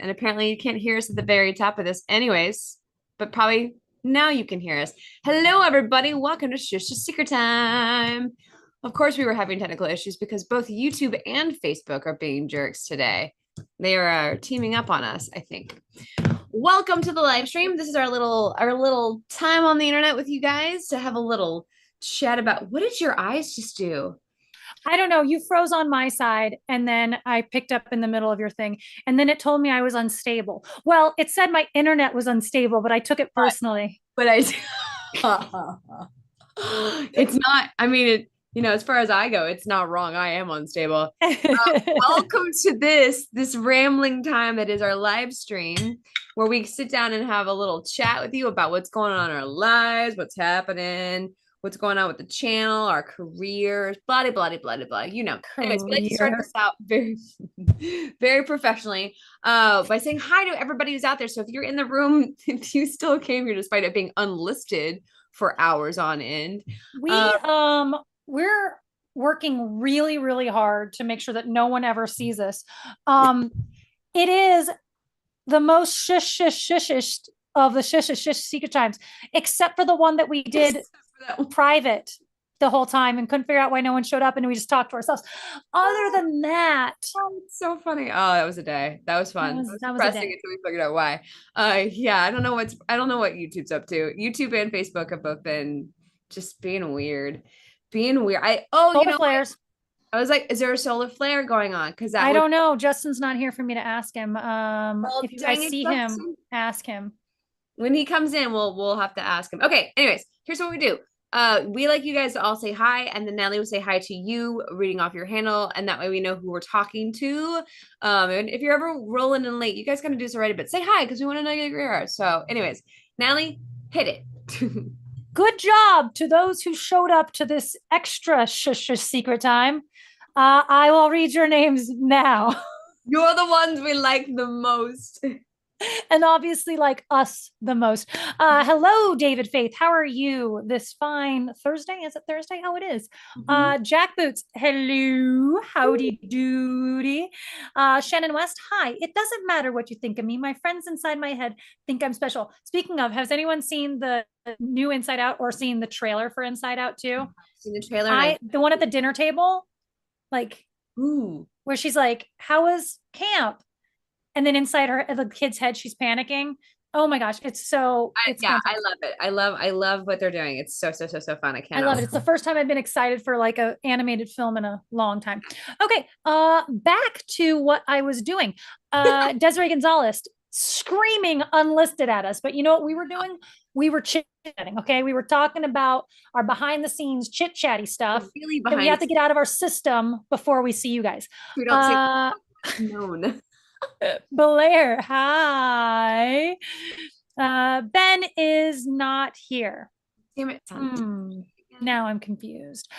And apparently you can't hear us at the very top of this anyways, but probably now you can hear us. Hello, everybody. Welcome to Shush Secret Time. Of course, we were having technical issues because both YouTube and Facebook are being jerks today. They are teaming up on us, I think. Welcome to the live stream. This is our little time on the internet with you guys to have a little chat about what did your eyes just do? I don't know. You froze on my side, and then I picked up in the middle of your thing, and then it told me I was unstable. Well, it said my internet was unstable, but I took it personally. But I it's not, I mean, as far as I go, it's not wrong. I am unstable. Welcome to this rambling time that is our live stream, where we sit down and have a little chat with you about what's going on in our lives, what's happening, what's going on with the channel, our careers, blah, blah, blah, blah, blah. Anyways, we like to start this out very, very professionally by saying hi to everybody who's out there. So if you're in the room, if you still came here despite it being unlisted for hours on end, we're working really, really hard to make sure that no one ever sees us. It is the most shush of the shush secret times, except for the one that we did private the whole time and couldn't figure out why no one showed up, and we just talked to ourselves. Other than that, it's so funny. Oh, that was a day. That was fun. That was depressing until we figured out why. Yeah, I don't know what YouTube's up to. YouTube and Facebook have both been just being weird. Solar flares. I was like, is there a solar flare going on? Because I don't know. Justin's not here for me to ask him. If you guys see him, ask him. When he comes in, we'll have to ask him. Okay, anyways, here's what we do. We like you guys to all say hi, and then Natalie will say hi to you, reading off your handle, and that way we know who we're talking to. And if you're ever rolling in late, you guys gotta do this already, but say hi because we want to know you are. So, anyways, Natalie, hit it. Good job to those who showed up to this extra shush secret time. I will read your names now. You're the ones we like the most. And obviously like us the most. Hello, David Faith. How are you this fine Thursday? Is it Thursday? Oh, it is. Jack Boots. Hello. Howdy doody. Shannon West. Hi. It doesn't matter what you think of me. My friends inside my head think I'm special. Speaking of, has anyone seen the new Inside Out or seen the trailer for Inside Out too? Seen the trailer. The one at the dinner table, like, ooh, where she's like, "How was camp?" And then inside the kid's head, she's panicking. Oh my gosh, it's so. I love it. I love what they're doing. It's so fun. I love it. It's the first time I've been excited for like a animated film in a long time. Okay, back to what I was doing. Desiree Gonzalez screaming unlisted at us, but you know what we were doing? We were chit-chatting. Okay, we were talking about our behind the scenes chit-chatty stuff really that we have to get out of our system before we see you guys. We don't say known. Blair, hi. Ben is not here. Damn it. Now I'm confused.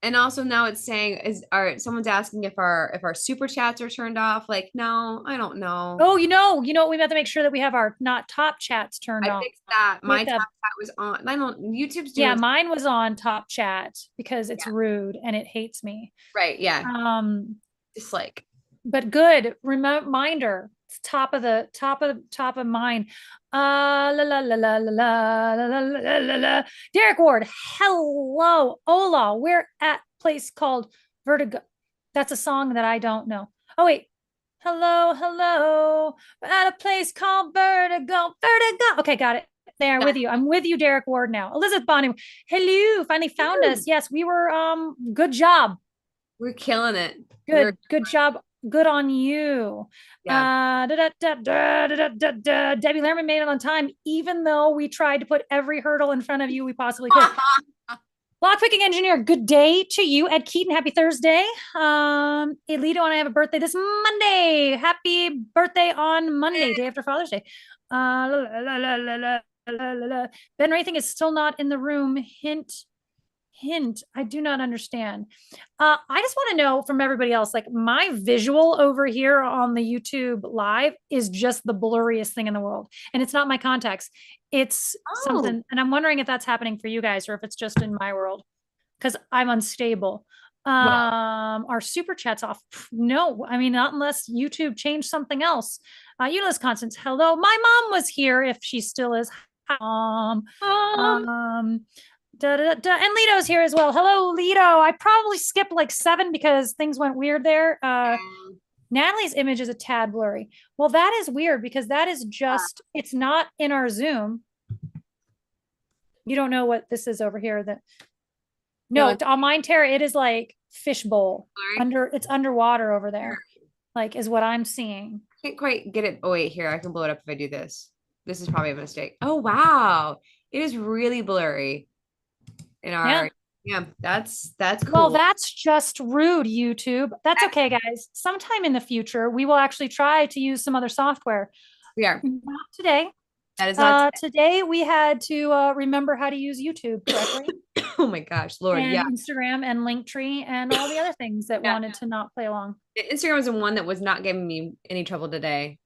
And also now it's saying someone's asking if our super chats are turned off. Like, no, I don't know. Oh, we have to make sure that we have our not top chats turned off. I fixed that. My top chat was on. I don't YouTube's doing. Yeah, mine was on top chat because it's rude and it hates me. Right. Yeah. Just like. But good reminder. It's top of mine. La la la la la la la la la. Derek Ward, hello, hola. We're at a place called Vertigo. That's a song that I don't know. Oh wait, hello. We're at a place called Vertigo. Okay, got it. There with you. I'm with you, Derek Ward. Now, Elizabeth Bonnie. Hello, finally found us. Yes, we were. Good job. We're killing it. Good job. Good on you. Yeah. Debbie Lerman made it on time, even though we tried to put every hurdle in front of you we possibly could. Lockpicking engineer, good day to you. Ed Keaton, happy Thursday. Elito and I have a birthday this Monday. Happy birthday on Monday, day after Father's Day. Ben Rathing is still not in the room. Hint, I do not understand. I just want to know from everybody else, like my visual over here on the YouTube live is just the blurriest thing in the world. And it's not my contacts. It's something. And I'm wondering if that's happening for you guys or if it's just in my world because I'm unstable. Our super chats off? No, I mean, not unless YouTube changed something else. Eunice Constance, hello. My mom was here if she still is. Um, and Lito's here as well. Hello, Lito. I probably skipped like 7 because things went weird there. Natalie's image is a tad blurry. Well, that is weird because that is just, it's not in our Zoom. You don't know what this is over here. That no, on mine, Tara, it is like fishbowl it's underwater over there, like is what I'm seeing. I can't quite get it. Oh wait, here, I can blow it up if I do this. This is probably a mistake. Oh wow, it is really blurry in our that's cool. Well, that's just rude, YouTube. That's okay, guys. Sometime in the future we will actually try to use some other software. We are not today. That is not today we had to remember how to use YouTube correctly. Oh my gosh, Lord. And Instagram and Linktree and all the other things that wanted to not play along. Instagram was the one that was not giving me any trouble today,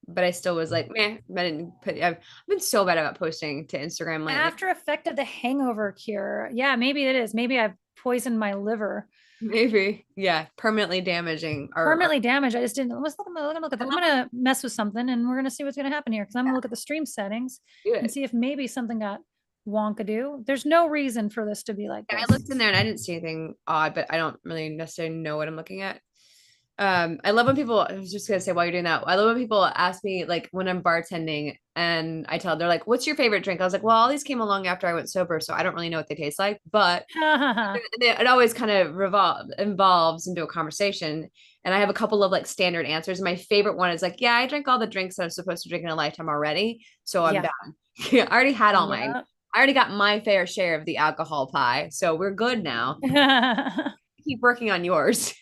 but I still was like, meh, I didn't put, I've been so bad about posting to Instagram lately. After effect of the hangover cure. Yeah, maybe it is. Maybe I've poisoned my liver. Maybe. Yeah. Permanently damaging. Permanently damaged. I just didn't. Let's look at that. I'm going to mess with something and we're going to see what's going to happen here. Cause I'm going to look at the stream settings and see if maybe something got wonkadoo. There's no reason for this to be like this. I looked in there and I didn't see anything odd, but I don't really necessarily know what I'm looking at. I love when people, I was just gonna say while you're doing that, I love when people ask me like when I'm bartending and I tell them, they're like, what's your favorite drink? I was like, well, all these came along after I went sober, so I don't really know what they taste like, but it always kind of involves into a conversation. And I have a couple of like standard answers. My favorite one is like, yeah, I drank all the drinks that I'm supposed to drink in a lifetime already, so I'm done. I already had all mine. I already got my fair share of the alcohol pie, so we're good now. Keep working on yours.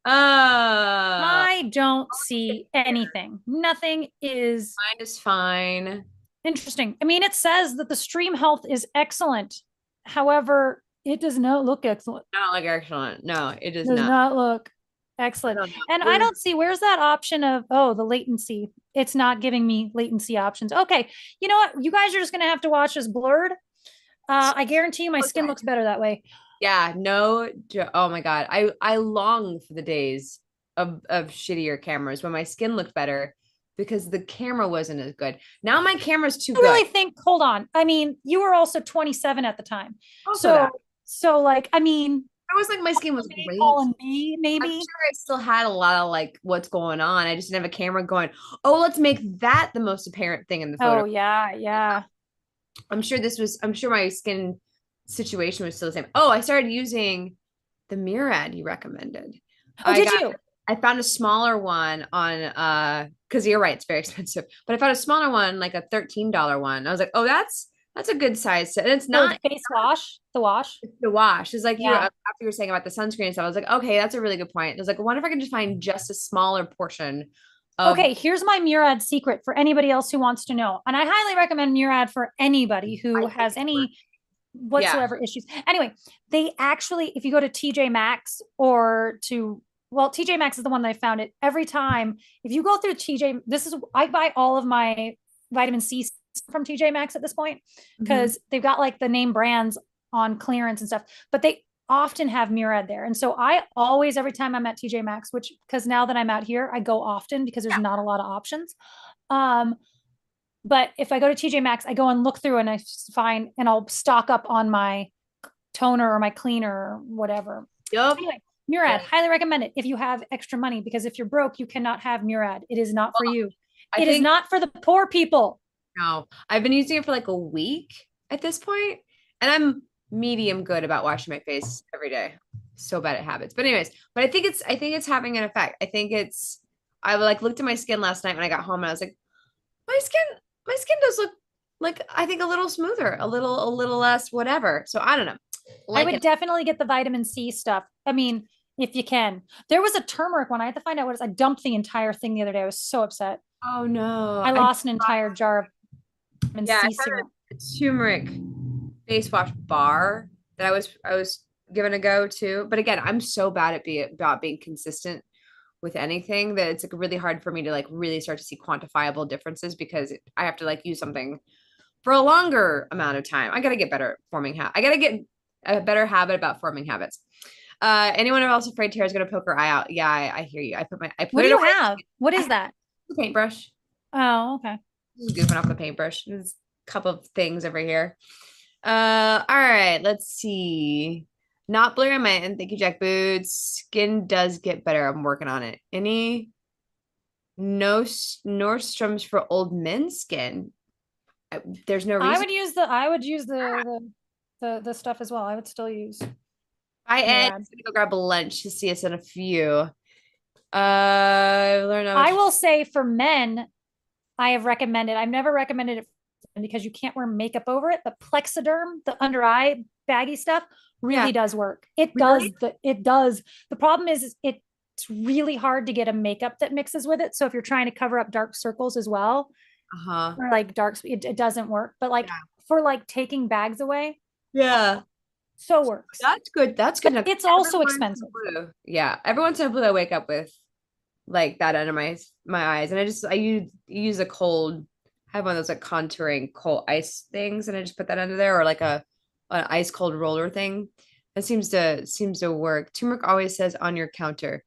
I don't see anything. Nothing is. Mine is fine. Interesting. I mean, it says that the stream health is excellent. However, it does not look excellent. Not like excellent. No, it does not look excellent. And I don't see, where's that option of, the latency. It's not giving me latency options. Okay. You know what? You guys are just going to have to watch this blurred. I guarantee you my skin looks better that way. Yeah, no. Oh my God. I long for the days of shittier cameras when my skin looked better because the camera wasn't as good. Now my camera's too good. I really think, hold on. I mean, you were also 27 at the time. So like, I mean, I was like, my skin was great. Maybe. I'm sure I still had a lot of like what's going on. I just didn't have a camera going, oh, let's make that the most apparent thing in the photo. Oh yeah. I'm sure my skin situation was still the same. Oh, I started using the Murad you recommended. Oh, did you? I found a smaller one on because you're right, it's very expensive. But I found a smaller one, like a $13 one. I was like, oh, that's a good size. And it's not face wash. The wash. The wash is like after you were saying about the sunscreen and stuff. I was like, okay, that's a really good point. I was like, I wonder if I can just find just a smaller portion. Okay, here's my Murad secret for anybody else who wants to know. And I highly recommend Murad for anybody who has any whatsoever issues. Anyway, they actually, if you go to TJ Maxx or TJ Maxx is the one that I found it every time. If you go through I buy all of my vitamin C from TJ Maxx at this point because they've got like the name brands on clearance and stuff, but they often have Murad there. And so I always, every time I'm at TJ Maxx, because now that I'm out here, I go often because there's not a lot of options. But if I go to TJ Maxx, I go and look through and I find, and I'll stock up on my toner or my cleaner or whatever. Yep. Anyway, Murad, highly recommend it if you have extra money, because if you're broke, you cannot have Murad. It is not for you. It is not for the poor people. No, I've been using it for like a week at this point, and I'm medium good about washing my face every day. So bad at habits. But anyways, I think it's having an effect. I like looked at my skin last night when I got home and I was like, my skin does look like, I think, a little smoother, a little less whatever. So I don't know. I would definitely get the vitamin C stuff. I mean, if you can. There was a turmeric one. I had to find out what it is. I dumped the entire thing the other day. I was so upset. Oh no. I lost an entire jar of vitamin C serum. Turmeric face wash bar that I was given a go to. But again, I'm so bad about being consistent with anything that it's like really hard for me to like really start to see quantifiable differences because I have to like use something for a longer amount of time. I got to get better at forming habits. I got to get a better habit about forming habits. Anyone else afraid Tara's gonna poke her eye out? Yeah, I hear you. I put What do it you away. have? What is that? The paintbrush. Oh, okay. Just goofing off the paintbrush. There's a couple of things over here. All right, let's see. Not blurry my and thank you, Jack Boots. Skin does get better. I'm working on it. Any no Nordstrom's for old men's skin? There's no reason. I would use the stuff as well. I would still use. Hi, Ed. I'm gonna go grab a lunch to see us in a few. I will say for men, I have recommended. I've never recommended it because you can't wear makeup over it. The Plexiderm, the under eye baggy stuff, really does work. It really does. It does. The problem is it's really hard to get a makeup that mixes with it. So if you're trying to cover up dark circles as well, or like dark, it doesn't work. But like for like taking bags away, so works. That's good. That's good. It's also expensive. Yeah, every once in a blue, I wake up with like that under my eyes, and I use a cold. I have one of those like contouring cold ice things, and I just put that under there, or like an ice cold roller thing. It seems to work. Turmeric always says on your counter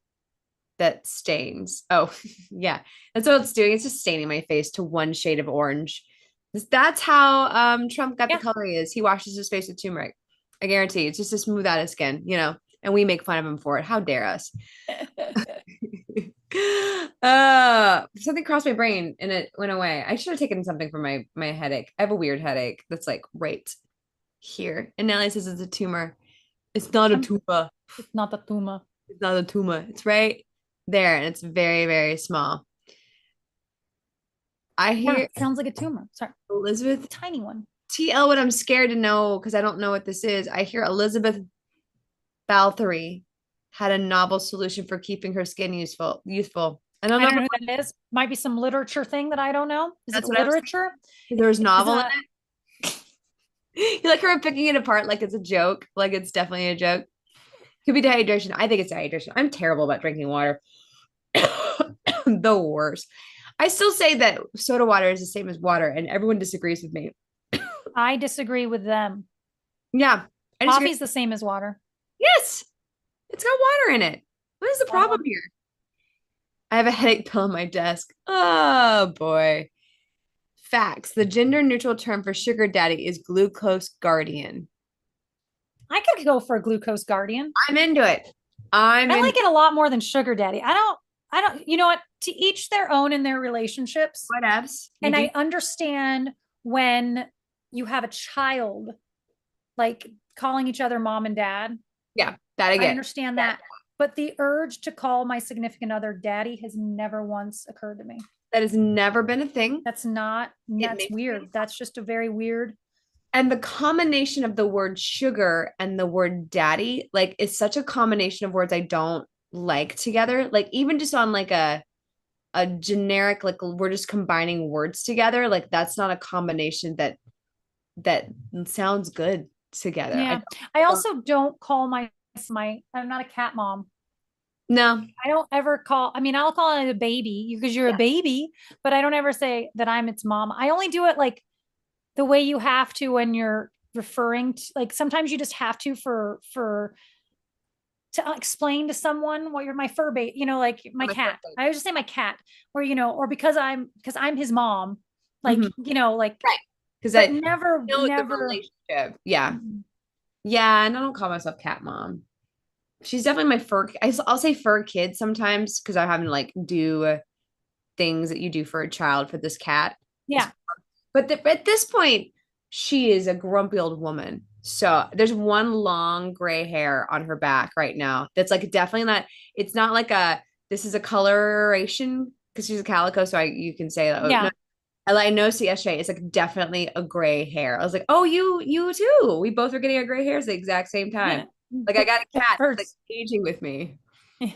that stains. Oh, yeah, that's what it's doing. It's just staining my face to one shade of orange. That's how Trump got the color he is. He washes his face with turmeric. I guarantee it's just to smooth out his skin, and we make fun of him for it. How dare us? Something crossed my brain and it went away. I should have taken something for my headache. I have a weird headache that's like right here. And Natalie says it's a tumor. It's not a tumor. It's not a tumor. It's not a tumor. It's right there, and it's very, very small. I hear it sounds like a tumor. Sorry, Elizabeth, a tiny one. TL, what I'm scared to know because I don't know what this is. I hear Elizabeth Balthury had a novel solution for keeping her skin youthful. I don't know who that is. Might be some literature thing that I don't know. Is it literature? There's novel in it. You like her picking it apart like it's a joke, like it's definitely a joke. Could be dehydration. I think it's dehydration. I'm terrible about drinking water. The worst. I still say that soda water is the same as water, and everyone disagrees with me. I disagree with them. Yeah. Coffee's the same as water. Yes. It's got water in it. What is the problem here? I have a headache pill on my desk. Oh, boy. Facts. The gender neutral term for sugar daddy is glucose guardian. I could go for a glucose guardian. I'm into it. I like it a lot more than sugar daddy. I don't, you know what? To each their own in their relationships. Whatevs. And I understand when you have a child, like calling each other mom and dad. Yeah, that again. I understand that. But the urge to call my significant other daddy has never once occurred to me. That has never been a thing. That's weird. That's just a very weird. And the combination of the word sugar and the word daddy, like, is such a combination of words I don't like together. Like, even just on like a generic, like we're just combining words together. Like, that's not a combination that sounds good together. Yeah. I also don't call I'm not a cat mom. No, I don't ever I'll call it a baby because you're a baby, but I don't ever say that I'm its mom. I only do it like the way you have to when you're referring to, like, sometimes you just have to to explain to someone what you're my fur baby, like my cat. I would just say my cat, or or because I'm his mom, like like right. Because I never the relationship. Yeah. Yeah, and I don't call myself cat mom. She's definitely my fur. I'll say fur kid sometimes because I'm having to like do things that you do for a child for this cat. Yeah. But at this point, she is a grumpy old woman. So there's one long gray hair on her back right now. That's like definitely not. It's not like this is a coloration because she's a calico. So you can say that. Yeah. I noticed yesterday. It's like definitely a gray hair. I was like, oh, you too. We both were getting our gray hairs at the exact same time. Like I got a cat that's like aging with me. Yeah.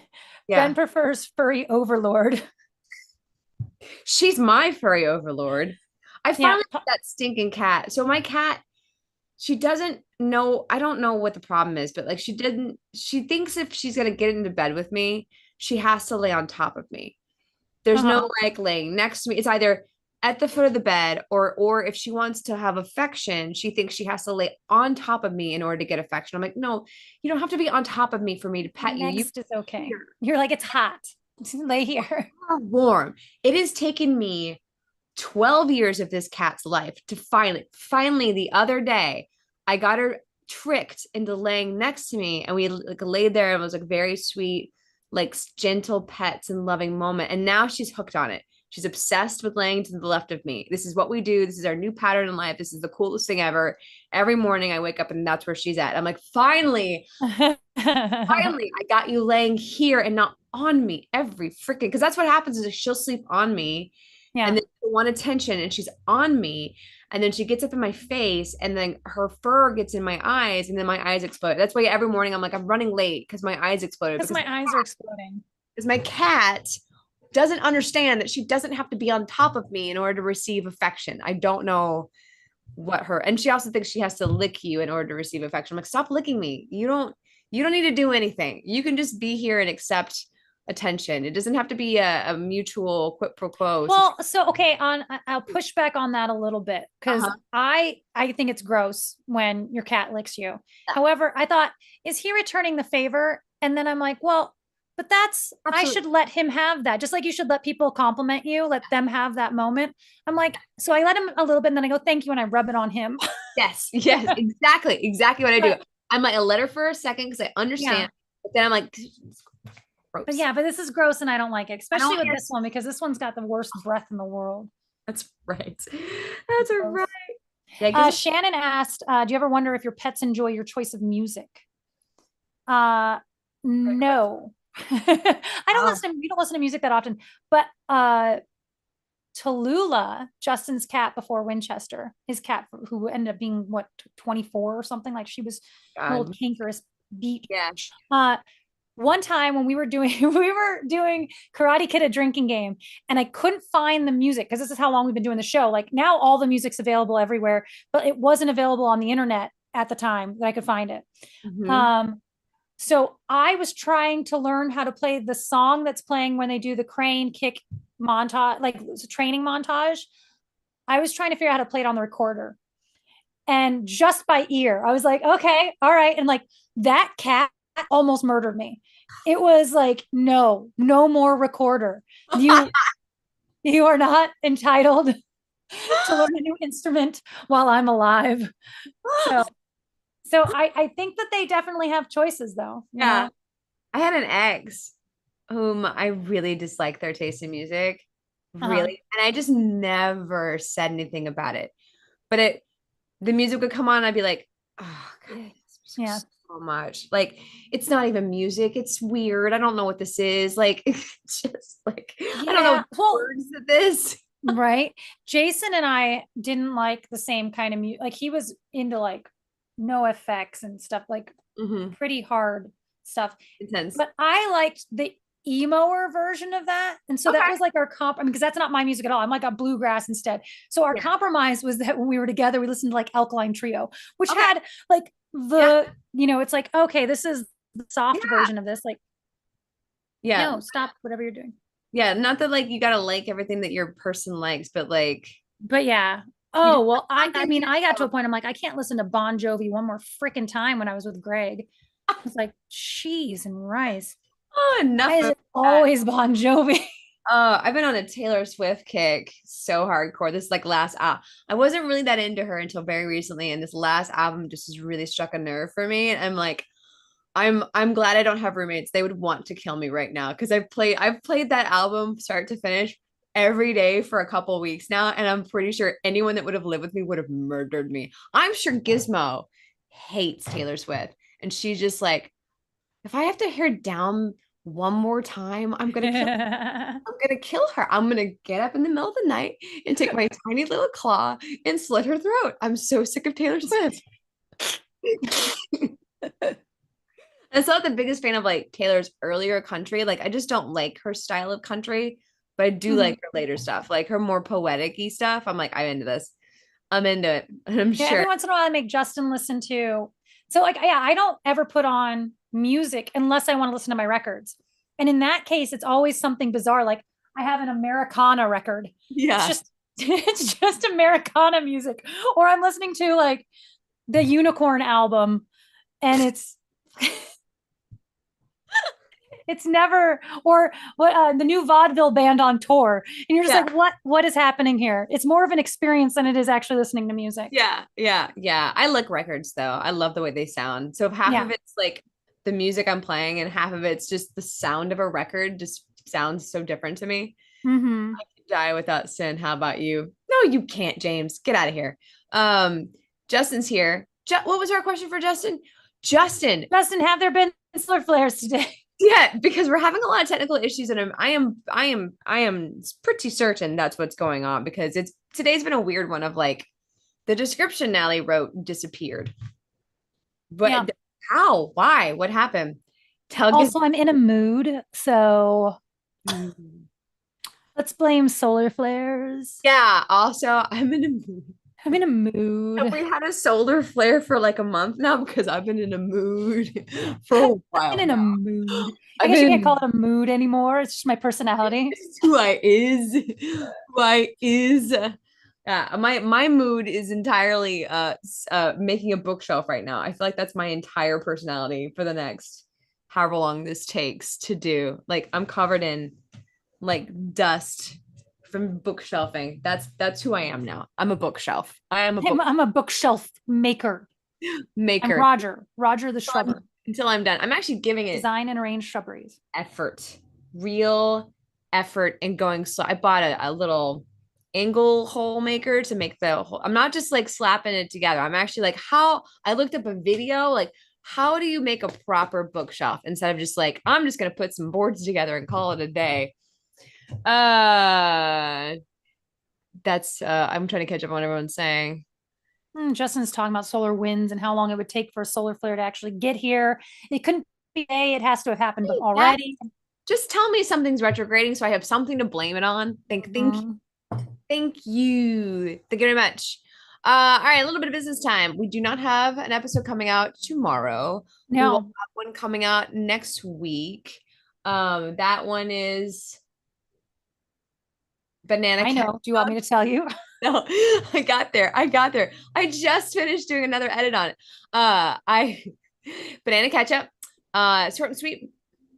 Ben prefers furry overlord. She's my furry overlord. I finally got that stinking cat. So my cat, she doesn't know. I don't know what the problem is, but like she thinks if she's gonna get into bed with me, she has to lay on top of me. There's no like laying next to me. It's either at the foot of the bed, or if she wants to have affection, she thinks she has to lay on top of me in order to get affection. I'm like, no, you don't have to be on top of me for me to pet you. Next is okay. You're like, it's hot. Lay here. You're warm. It has taken me 12 years of this cat's life to finally the other day, I got her tricked into laying next to me, and we like laid there and it was like very sweet, like gentle pets and loving moment. And now she's hooked on it. She's obsessed with laying to the left of me. This is what we do. This is our new pattern in life. This is the coolest thing ever. Every morning I wake up and that's where she's at. I'm like, finally, finally, I got you laying here and not on me every freaking, because that's what happens is she'll sleep on me. Yeah. And then she'll want attention and she's on me. And then she gets up in my face and then her fur gets in my eyes and then my eyes explode. That's why every morning I'm like, I'm running late because my eyes exploded. Because my eyes are exploding. Because my cat doesn't understand that she doesn't have to be on top of me in order to receive affection. I don't know what her, and she also thinks she has to lick you in order to receive affection. I'm like, stop licking me. You don't need to do anything. You can just be here and accept attention. It doesn't have to be a mutual quid pro quo. Well, so okay, I'll push back on that a little bit because I think it's gross when your cat licks you. Yeah. However, I thought, is he returning the favor? And then I'm like, well, but that's absolutely. I should let him have that. Just like you should let people compliment you, let them have that moment. I'm like, so I let him a little bit and then I go, thank you. And I rub it on him. Yes, exactly what I do. I'm like, I let her for a second because I understand. Yeah. But then I'm like, gross. But yeah, but this is gross and I don't like it, especially with this one because this one's got the worst breath in the world. That's right. That's right. Yeah, Shannon asked, do you ever wonder if your pets enjoy your choice of music? No. I don't listen. We don't listen to music that often, but Tallulah, Justin's cat before Winchester, his cat who ended up being 24 or something, like she was an old cankerous beat. Yeah. One time when we were doing Karate Kid, a drinking game, and I couldn't find the music because this is how long we've been doing the show. Like now all the music's available everywhere, but it wasn't available on the internet at the time that I could find it. Mm-hmm. So I was trying to learn how to play the song that's playing when they do the crane kick montage, like it's a training montage. I was trying to figure out how to play it on the recorder. And just by ear, I was like, okay, all right. And like that cat almost murdered me. It was like, no more recorder. You are not entitled to learn a new instrument while I'm alive. So I think that they definitely have choices though. Yeah. I had an ex whom I really disliked their taste in music. Really. And I just never said anything about it. But the music would come on and I'd be like, oh God, yeah. So much. Like it's not even music. It's weird. I don't know what this is. Like just like I don't know what words of this. Right. Jason and I didn't like the same kind of music. Like he was into like no effects and stuff, like pretty hard stuff. Intense. But I liked the emo-er version of that. And so that was like our comp. I mean, because that's not my music at all. I'm like a bluegrass instead. So our compromise was that when we were together, we listened to like Alkaline Trio, which had like it's like, okay, this is the soft version of this. Like, no, stop whatever you're doing. Yeah. Not that like you got to like everything that your person likes, but like. But yeah. Oh, well, I mean, I got to a point, I'm like, I can't listen to Bon Jovi one more freaking time when I was with Greg. I was like, cheese and rice. Oh, enough. Why is it always Bon Jovi? I've been on a Taylor Swift kick so hardcore. This like last album. I wasn't really that into her until very recently. And this last album just has really struck a nerve for me. And I'm like, I'm glad I don't have roommates. They would want to kill me right now. Cause I've played that album start to finish every day for a couple weeks now, and I'm pretty sure anyone that would have lived with me would have murdered me. I'm sure Gizmo hates Taylor Swift, and she's just like, if I have to hear Down one more time, I'm gonna kill her. I'm gonna get up in the middle of the night and take my tiny little claw and slit her throat. I'm so sick of Taylor Swift. I'm not the biggest fan of like Taylor's earlier country. Like I just don't like her style of country. But I do like her later stuff, like her more poetic-y stuff. I'm like, I'm into this. I'm into it. And I'm sure. Every once in a while I make Justin listen to. So like, I don't ever put on music unless I want to listen to my records. And in that case, it's always something bizarre. Like I have an Americana record. Yeah. It's just It's just Americana music. Or I'm listening to like the Unicorn album and it's never, or what, the new vaudeville band on tour, and you're just like, what is happening here? It's more of an experience than it is actually listening to music. Yeah. I like records though. I love the way they sound. So if half of it's like the music I'm playing and half of it's just the sound of a record just sounds so different to me. Mm-hmm. I could die without sin. How about you? No, you can't, James. Get out of here. Justin's here. What was our question for Justin? Justin, have there been solar flares today? Yeah, because we're having a lot of technical issues, and I am pretty certain that's what's going on because today's been a weird one of like the description Natalie wrote disappeared. But how? Why? What happened? Also, I'm in a mood, so let's blame solar flares. Yeah. Also, I'm in a mood. I'm in a mood. Have we had a solar flare for like a month now? Because I've been in a mood for a while. I've been in a mood. I guess you can't call it a mood anymore. It's just my personality. It's who I is. Who I is. Yeah, my mood is entirely making a bookshelf right now. I feel like that's my entire personality for the next however long this takes to do. Like I'm covered in like dust from bookshelving. That's who I am now. I'm a bookshelf. I'm a bookshelf maker. I'm Roger the shrubber. Until I'm done. I'm actually giving it design and arrange shrubberies. Real effort in going slow. I bought a little angle hole maker to make the hole. I'm not just like slapping it together. I'm actually like I looked up a video like how do you make a proper bookshelf instead of just like I'm just gonna put some boards together and call it a day. That's I'm trying to catch up on what everyone's saying. Justin's talking about solar winds and how long it would take for a solar flare to actually get here. It couldn't be today. It has to have happened already. Just tell me something's retrograding so I have something to blame it on. Thank you. Thank you very much. All right, a little bit of business time. We do not have an episode coming out tomorrow. No. We will have one coming out next week. That one is Banana. I know. Do you want me to tell you? No, I got there. I just finished doing another edit on it. Banana ketchup, short and sweet,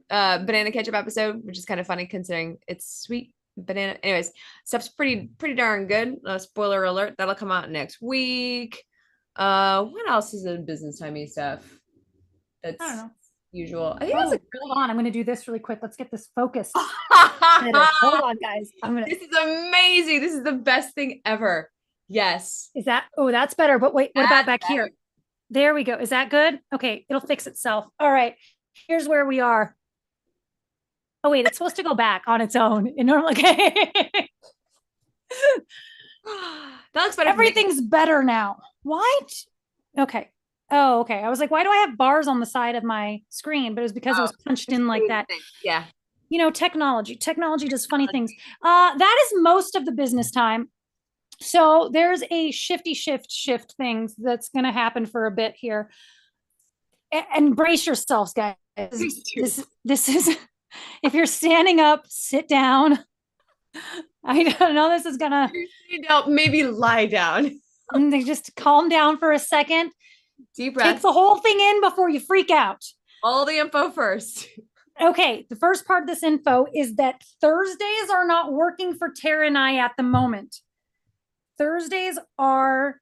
banana ketchup episode, which is kind of funny considering it's sweet banana. Anyways, stuff's pretty darn good. Spoiler alert, that'll come out next week. What else is in business timey stuff? That's I don't know. Usual. I think that's like hold on. I'm going to do this really quick. Let's get this focused. Hold on, guys. This is amazing. This is the best thing ever. Yes. Is that? Oh, that's better. But wait, what about back here? There we go. Is that good? Okay, it'll fix itself. All right. Here's where we are. Oh wait, it's supposed to go back on its own. Okay. That looks better. Everything's better now. What? Okay. Oh, okay. I was like, why do I have bars on the side of my screen? But it was because it was punched in like that. Yeah. You know, technology does funny things. That is most of the business time. So there's a shift things that's going to happen for a bit here. And brace yourselves, guys. This is, if you're standing up, sit down. I don't know. This is going to. Maybe lie down. And just calm down for a second. Deep breath. Take the whole thing in before you freak out. All the info first. Okay, the first part of this info is that Thursdays are not working for Tara and I at the moment. Thursdays are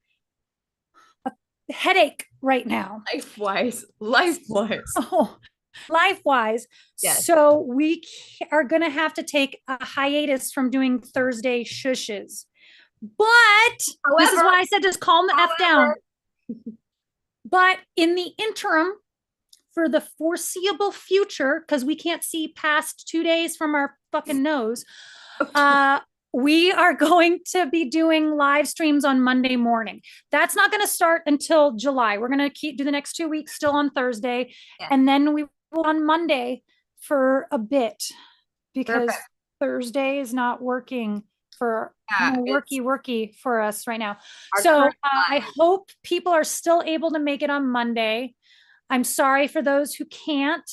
a headache right now. Life-wise. Oh, life-wise. Yes. So we are going to have to take a hiatus from doing Thursday shushes. But this is why I said just calm the F down. But in the interim, for the foreseeable future, because we can't see past 2 days from our fucking nose, we are going to be doing live streams on Monday morning. That's not going to start until July. We're going to do the next 2 weeks still on Thursday. Yeah. And then we will on Monday for a bit because Thursday is not working for worky for us right now. So I hope people are still able to make it on Monday. I'm sorry for those who can't.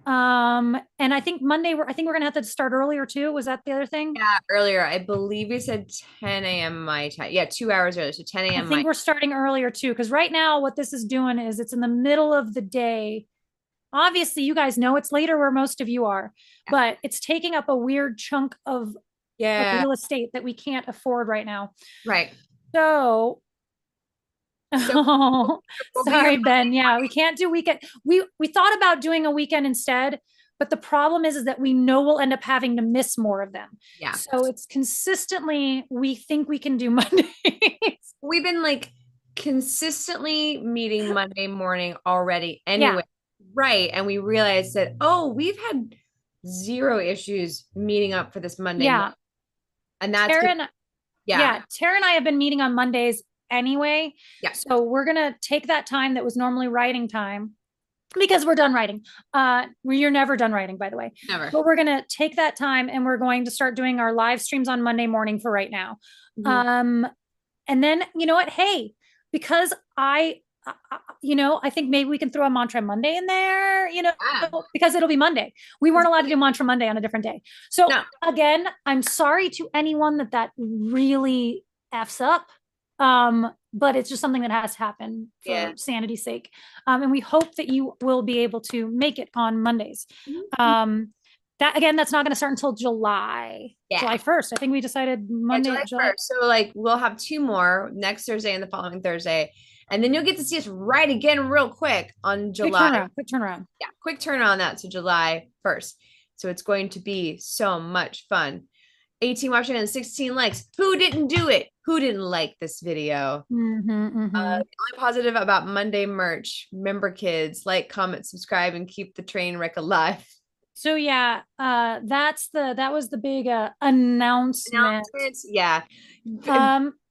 And I think Monday, I think we're gonna have to start earlier too. Was that the other thing? Yeah, earlier. I believe we said 10 a.m. my time. Yeah, 2 hours earlier. So 10 I a.m. think my we're starting earlier too, because right now what this is doing is it's in the middle of the day. Obviously, you guys know it's later where most of you are, yeah. but it's taking up a weird chunk of Yeah. real estate that we can't afford right now. Right. So, So oh, we'll be here sorry, Ben. Yeah, we can't do weekend. We thought about doing a weekend instead, but the problem is that we know we'll end up having to miss more of them. Yeah. So it's consistently we think we can do Mondays. We've been like consistently meeting Monday morning already Yeah. anyway. Right. And we realized that, oh, we've had zero issues meeting up for this Monday Yeah. morning. And that's good. Tara Yeah. yeah, Tara and I have been meeting on Mondays anyway. Yeah. So we're gonna take that time that was normally writing time because we're done writing. You're never done writing, by the way. Never. But we're gonna take that time and we're going to start doing our live streams on Monday morning for right now. Mhm. And then you know what? Hey, because I think maybe we can throw a mantra Monday in there, Yeah. because it'll be Monday. We weren't allowed to do mantra Monday on a different day. So No. again, I'm sorry to anyone that really F's up. But it's just something that has to happen for Yeah. sanity's sake. And we hope that you will be able to make it on Mondays. That's not going to start until July Yeah. 1st. I think we decided Monday, July 1st. So like we'll have two more next Thursday and the following Thursday. And then you'll get to see us right again real quick on July. Quick turnaround. Yeah, quick turnaround on that. So July 1st. So it's going to be so much fun. 18 watching and 16 likes. Who didn't do it? Who didn't like this video? The only positive about Monday merch. Remember, kids, like, comment, subscribe, and keep the train wreck alive. So yeah, that was the big announcement. Yeah.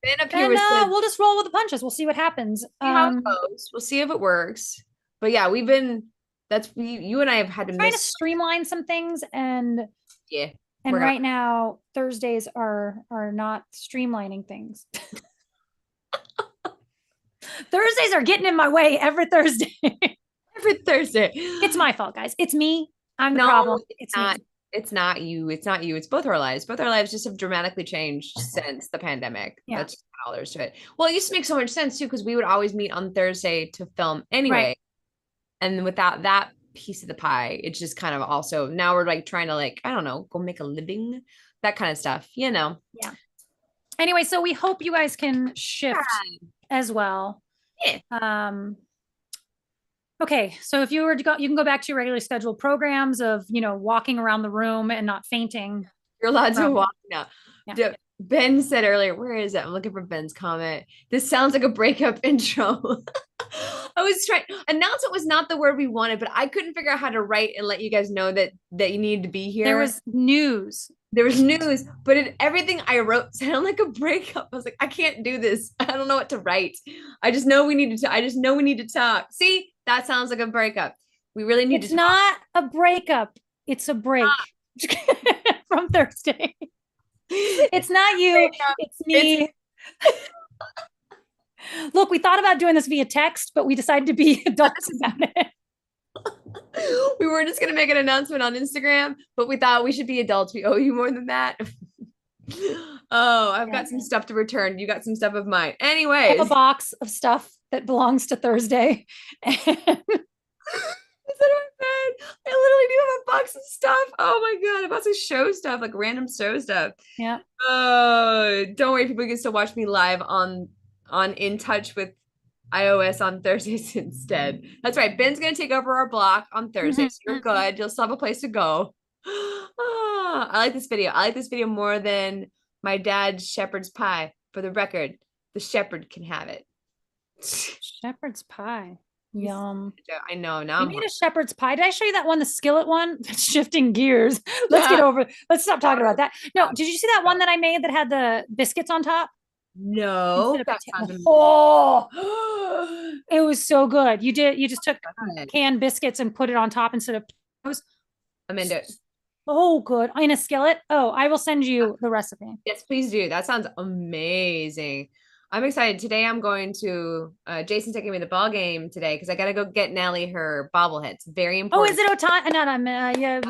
Ben up here we'll just roll with the punches. We'll see what happens. See how it goes. We'll see if it works. But yeah, you and I have had to trying to streamline some things, and yeah. And right now, Thursdays are not streamlining things. Thursdays are getting in my way every Thursday. Every Thursday. It's my fault, guys. It's me. I'm the problem. It's not. Me. It's not you. It's not you. It's both our lives. Both our lives just have dramatically changed since the pandemic. Yeah. That's all there is to it. Well, it used to make so much sense too, because we would always meet on Thursday to film anyway. Right. And without that piece of the pie, it's just kind of also now we're like trying to I don't know, go make a living, that kind of stuff, Yeah. Anyway, so we hope you guys can shift as well. Yeah. Okay, so if you were to go, you can go back to your regularly scheduled programs of walking around the room and not fainting. You're allowed to walk now. Yeah. Ben said earlier, where is it? I'm looking for Ben's comment. This sounds like a breakup intro. I was trying. Announcement was not the word we wanted, but I couldn't figure out how to write and let you guys know that you needed to be here. There was news. But everything I wrote sounded like a breakup. I was like, I can't do this. I don't know what to write. I just know we need to talk. See, that sounds like a breakup. We really need to talk. It's not a breakup. It's a break from Thursday. It's not you. It's me. Look, we thought about doing this via text, but we decided to be adults about it. We were just going to make an announcement on Instagram, but we thought we should be adults. We owe you more than that. Oh, I've got some stuff to return. You got some stuff of mine. Anyways. I have a box of stuff that belongs to Thursday. I literally do have a box of stuff. Oh my God, a box of show stuff, like random show stuff. Yeah. Oh, don't worry, people can still watch me live on In Touch with iOS on Thursdays instead. That's right. Ben's gonna take over our block on Thursdays. So you're good. You'll still have a place to go. Oh, I like this video. I like this video more than my dad's shepherd's pie. For the record, the shepherd can have it. Shepherd's pie. Yum. I know. Now I made a shepherd's pie. Did I show you that one, the skillet one? That's shifting gears. Let's stop talking about that. No, did you see that one that I made that had the biscuits on top? No. It was so good. You just took canned biscuits and put it on top instead of toast. I'm into it. Oh, good. In a skillet. Oh, I will send you the recipe. Yes, please do. That sounds amazing. I'm excited. Today I'm going to Jason's taking me to the ball game today because I gotta go get Nellie her bobblehead. It's very Oh, is important. it Otani? No, no, yeah,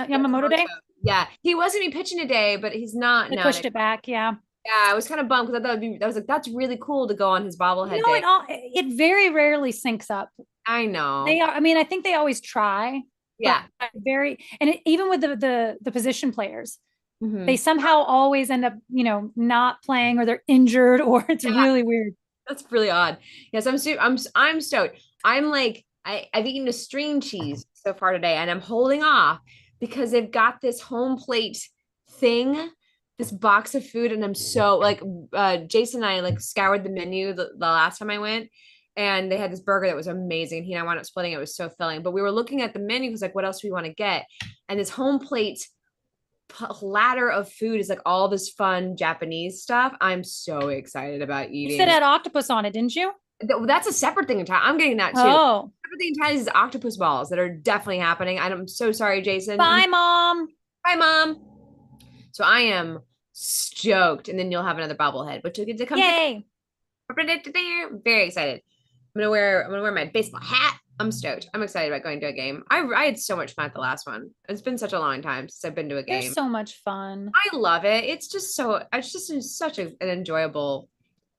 Yamamoto Day. Yeah, he was gonna be pitching today, but he's not They now. pushed it back. Yeah. Yeah, I was kind of bummed because I thought I was like, that's really cool to go on his You bobblehead know, day. it very rarely syncs up. I They know. are. I mean, I think they always try, but Yeah. very and even with the position players, they Hmm. somehow always end up, not playing or they're injured or it's Yeah, really weird. that's really odd. Yes, I'm stoked. I'm like I've eaten a string cheese so far today, and I'm holding off because they've got this home plate thing, this box of food, and I'm so like Jason and I like scoured the menu the last time I went, and they had this burger that was amazing. He and I wound up splitting it. It was so filling. But we were looking at the menu because like, what else do we want to get? And this home plate platter of food is like all this fun Japanese stuff. I'm so excited about You said eating. it had octopus on it, didn't you? That's a separate thing in Thailand. I'm getting that too. Oh, Separate thing in Thailand is octopus balls that are definitely happening. I'm so sorry, Jason. bye, mom. Bye, mom. So I am stoked, and then you'll have another bobblehead, which you'll get to come pick Yay. up. Very excited. I'm gonna wear my baseball hat. I'm stoked. I'm excited about going to a game. I had so much fun at the last one. It's been such a long time since I've been to a They're game. so much fun. I love it. It's just such an enjoyable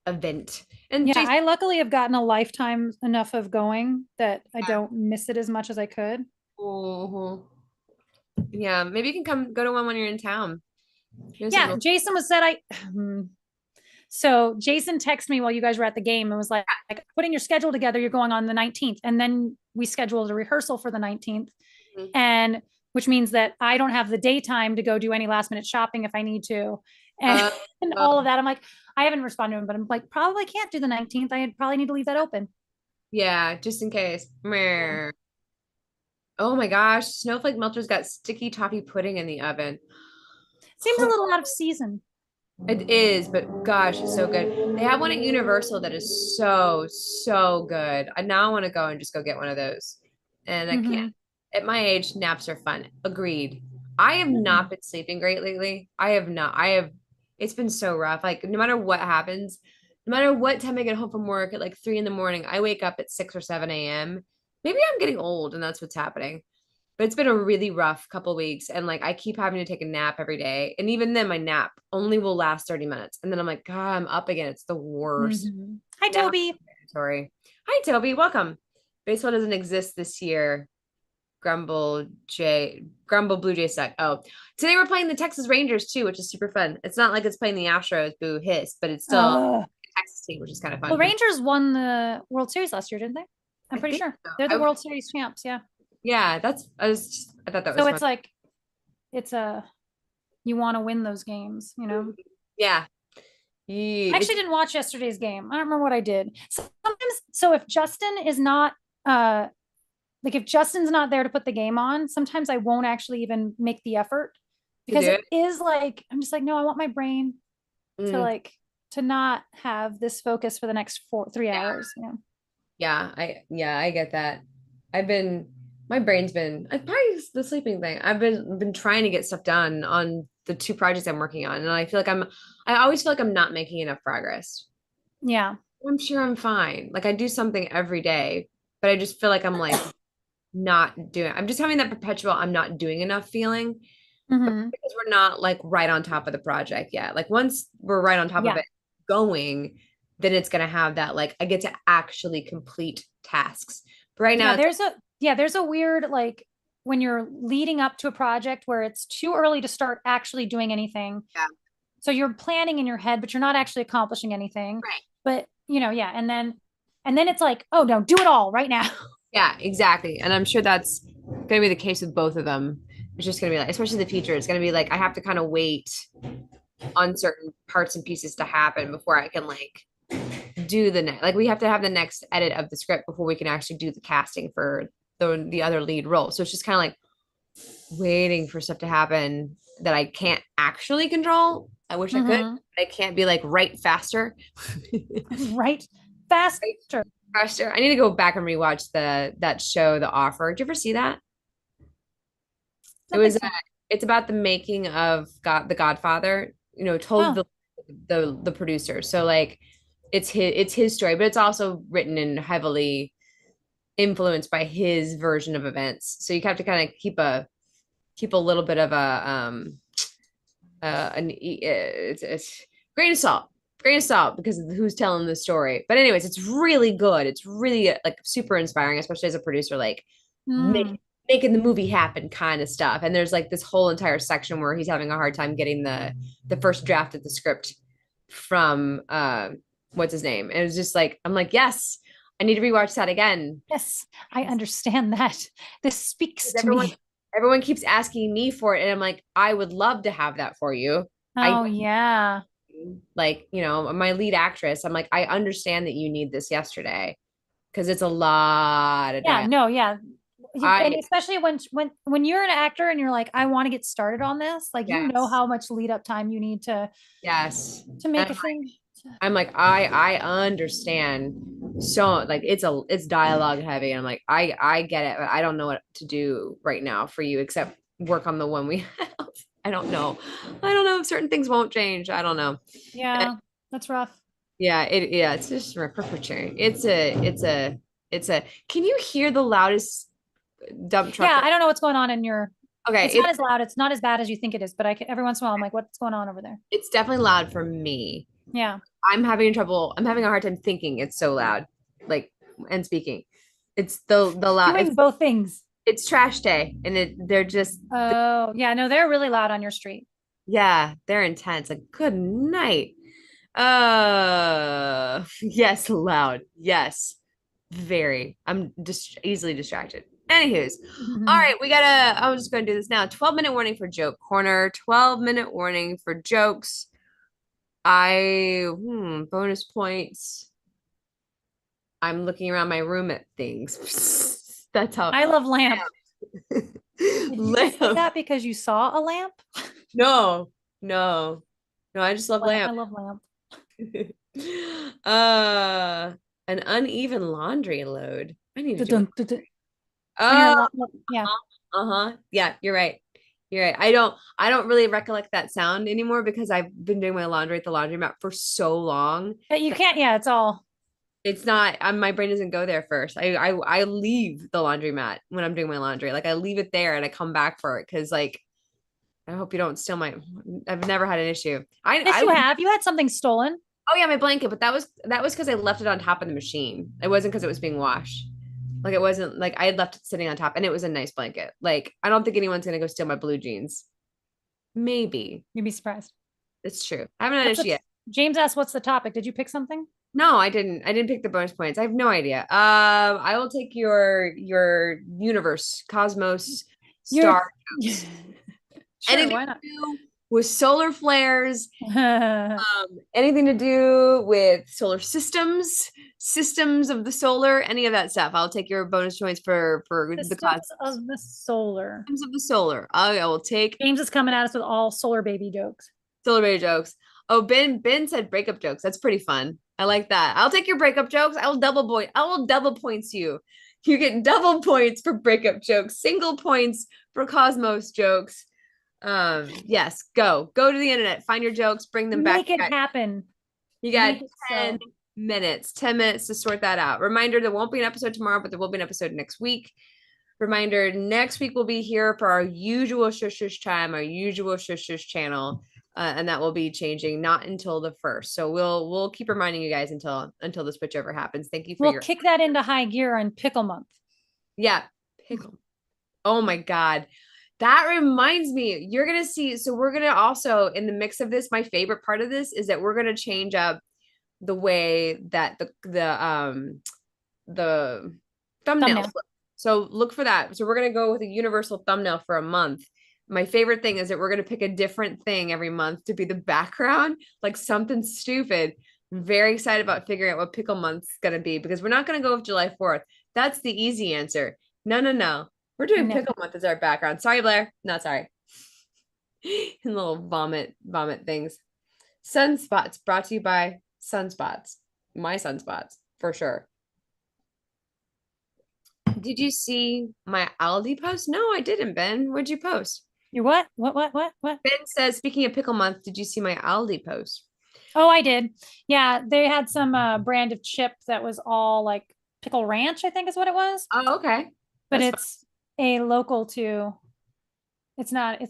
event. And Yeah, Jason, I luckily have gotten a lifetime enough of going that I don't miss it as much as I could. oh, yeah, maybe you can come go to one when you're in town. Here's Yeah, some Jason was said I so Jason texted me while you guys were at the game and was like putting your schedule together, you're going on the 19th. And then we scheduled a rehearsal for the 19th. And which means that I don't have the daytime to go do any last minute shopping if I need to. And, uh, and uh, all of that. I'm like, I haven't responded to him, but I'm like, probably can't do the 19th. I probably need to leave that open. yeah, just in case. Yeah. Meh. Oh my gosh, Snowflake Melter's got sticky toffee pudding in the oven. Seems a little out of season. It is, but gosh, it's so good. They have one at Universal that is so good. I now want to go and just go get one of those. And I can't. Mm-hmm. At my age, naps are fun. Agreed. I have not been sleeping great lately. I have not. It's been so rough. Like, no matter what happens, no matter what time I get home from work at like 3 in the morning, I wake up at 6 or 7 a.m. Maybe I'm getting old and that's what's happening. But it's been a really rough couple weeks. And like I keep having to take a nap every day. And even then, my nap only will last 30 minutes. And then I'm like, God, I'm up again. It's the worst. Mm-hmm. Hi, Now, Toby. sorry. Hi, Toby. Welcome. Baseball doesn't exist this year. Grumble Blue Jays suck. Oh, today we're playing the Texas Rangers too, which is super fun. It's not like it's playing the Astros, boo hiss, but it's still Uh, Texas team, which is kind of well, fun. Rangers won the World Series last year, didn't they? I'm I pretty think sure so. they're the World Series champs. Yeah. Yeah, I thought that was So fun. it's like, it's a, you want to win those games, you know? Yeah. I actually didn't watch yesterday's game. I don't remember what I did. So if Justin is not, like if Justin's not there to put the game on, sometimes I won't actually even make the effort To because do it it. is like, I'm just like, no, I want my brain to Mm, like, to not have this focus for the next 3 hours, you know? I get that. My brain's been probably the sleeping thing. I've been trying to get stuff done on the two projects I'm working on, and I always feel like I'm not making enough progress. Yeah. I'm sure I'm fine. Like I do something every day, but I just feel like I'm like not doing. I'm just having that perpetual I'm not doing enough feeling, but Mm-hmm. because we're not like right on top of the project yet. Like once we're right on top of Yeah. it going, then it's gonna have that like I get to actually complete tasks. But right now Yeah. it's There's a weird, like, when you're leading up to a project where it's too early to start actually doing anything. yeah, So you're planning in your head, but you're not actually accomplishing anything. right. But yeah, and then it's like, oh no, do it all right now. Yeah, exactly. And I'm sure that's gonna be the case with both of them. It's just gonna be like, especially the future, it's gonna be like I have to kind of wait on certain parts and pieces to happen before I can like do the next like we have to have the next edit of the script before we can actually do the casting for the other lead role. So it's just kind of like waiting for stuff to happen that I can't actually control. I wish I could. Mm-hmm. I can't be like right faster. Right. Faster. Faster. I need to go back and rewatch that show, The Offer. Did you ever see that? It Don't think was so. it's about the making of The Godfather, told Oh, the producer. So like it's his story, but it's also written and heavily influenced by his version of events. So you have to kind of keep a little bit of a it's grain of salt because of who's telling the story. But anyways, it's really good. It's really like super inspiring, especially as a producer, like Mm. making the movie happen kind of stuff. And there's like this whole entire section where he's having a hard time getting the first draft of the script from what's his name. And it was just like, I'm like, yes, I need to rewatch that again. Yes, I understand that. This speaks to Everyone me. everyone keeps asking me for it, and I'm like, I would love to have that for you. I Oh yeah. like, my lead actress. I'm like, I understand that you need this yesterday because it's a lot of Yeah, dialogue. no, yeah. And I especially when you're an actor and you're like, I want to get started on this, like you know Yes, how much lead up time you need yes. to And make a thing. I'm like, I understand. So like it's dialogue heavy. I'm like, I get it, but I don't know what to do right now for you except work on the one we have. I don't know. I don't know if certain things won't change. I don't know. Yeah, that's rough. Yeah, it's just repertoire. It's a can you hear the loudest dump truck? Yeah, I don't know what's going on in your. Okay, It's not as loud. It's not as bad as you think it is, but every once in a while I'm like, what's going on over there? it's definitely loud for me. Yeah. I'm having a hard time thinking it's so loud, like and speaking. It's the loud Doing both things. it's trash day and they're just Oh, yeah, no, they're really loud on your street. yeah, they're intense. Like good night. Yes, loud. Yes. Very. I'm just easily distracted. Anywho's, all right, I'm just gonna do this now. 12-minute warning for joke corner, 12-minute warning for jokes. Bonus points. I'm looking around my room at things. That's how I love lamp. Did you just say lamp. that because you saw a lamp? No, no, no, I just love Lamp. I lamp. love lamp. uh an uneven laundry load. I need to do it. Dun, dun, dun. When you're Oh, yeah. uh-huh. Yeah, you're right. You're right. I don't really recollect that sound anymore because I've been doing my laundry at the laundromat for so long. But you can't, yeah, it's all. It's not, my brain doesn't go there first. I leave the laundromat when I'm doing my laundry. Like I leave it there and I come back for it because like I hope you don't steal my. I've never had an issue. Yes, I you would. have. You had something stolen. Oh yeah, my blanket, but that was because I left it on top of the machine. It wasn't because it was being washed. Like it wasn't like I had left it sitting on top, and it was a nice blanket. Like I don't think anyone's gonna go steal my blue jeans. Maybe You'd be surprised. it's true. I haven't had an What's issue the yet. James asked, what's the topic? Did you pick something? No, I didn't. I didn't pick the bonus points. I have no idea. I will take your universe, cosmos, You're star jokes. sure, Anything why to not? do with solar flares, anything to do with solar systems of the solar, any of that stuff. I'll take your bonus points for the Systems cosmos. of the solar. Systems of the solar. I will take James is coming at us with all solar baby jokes. solar baby jokes. Oh, Ben said breakup jokes. That's pretty fun. I like that. I'll take your breakup jokes. I will double points you. You get double points for breakup jokes, single points for cosmos jokes. Yes, go to the internet, find your jokes, bring them back. Make it happen. You got Make it 10 so. minutes, 10 minutes to sort that out. Reminder, there won't be an episode tomorrow, but there will be an episode next week. Reminder, next week we'll be here for our usual shush shush time, our usual shush shush channel. And that will be changing not until the first. So we'll keep reminding you guys until the switch over happens. Thank you for We'll your kick that into high gear on pickle month. yeah, pickle. Oh my God. That reminds me, you're gonna see. So we're gonna also in the mix of this, my favorite part of this is that we're gonna change up the way that the thumbnails look. So look for that. So we're gonna go with a universal thumbnail for a month. My favorite thing is that we're gonna pick a different thing every month to be the background, like something stupid. I'm very excited about figuring out what pickle month's gonna be because we're not gonna go with July 4th. That's the easy answer. No. We're doing pickle month as our background. Sorry, Blair. Not sorry. And little vomit things. Sunspots brought to you by Sunspots. My Sunspots for sure. Did you see my Aldi post? No, I didn't, Ben. What'd you post? Your what? What? Ben says, speaking of pickle month, did you see my Aldi post? Oh, I did. Yeah, they had some brand of chip that was all like pickle ranch, I think is what it was. Oh, okay. But That's fine. it's a local to it's not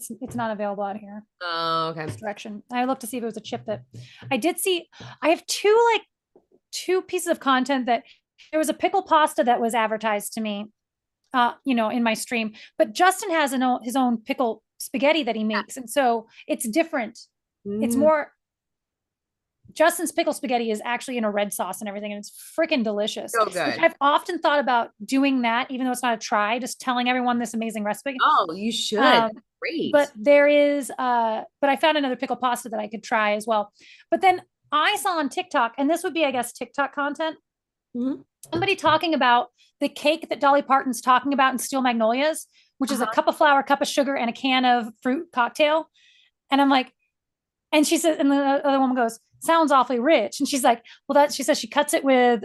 available out here. Oh, okay. This direction. I looked to see if it was a chip that I did see. I have two pieces of content that there was a pickle pasta that was advertised to me, in my stream. But Justin has his own pickle spaghetti that he makes, and so it's different. It's Mm, more Justin's pickle spaghetti is actually in a red sauce and everything, and it's freaking delicious. so Which good. I've often thought about doing that, even though it's not a try, just telling everyone this amazing recipe. Oh, you should. Um, Great. but but I found another pickle pasta that I could try as well. But then I saw on TikTok, and this would be, I guess, TikTok content, Mhm. somebody talking about the cake that Dolly Parton's talking about in Steel Magnolias, which is a Uh-huh. cup of flour, cup of sugar, and a can of fruit cocktail. And I'm like, and she said, and the other woman goes, sounds awfully rich. And she's like, well, she says she cuts it with,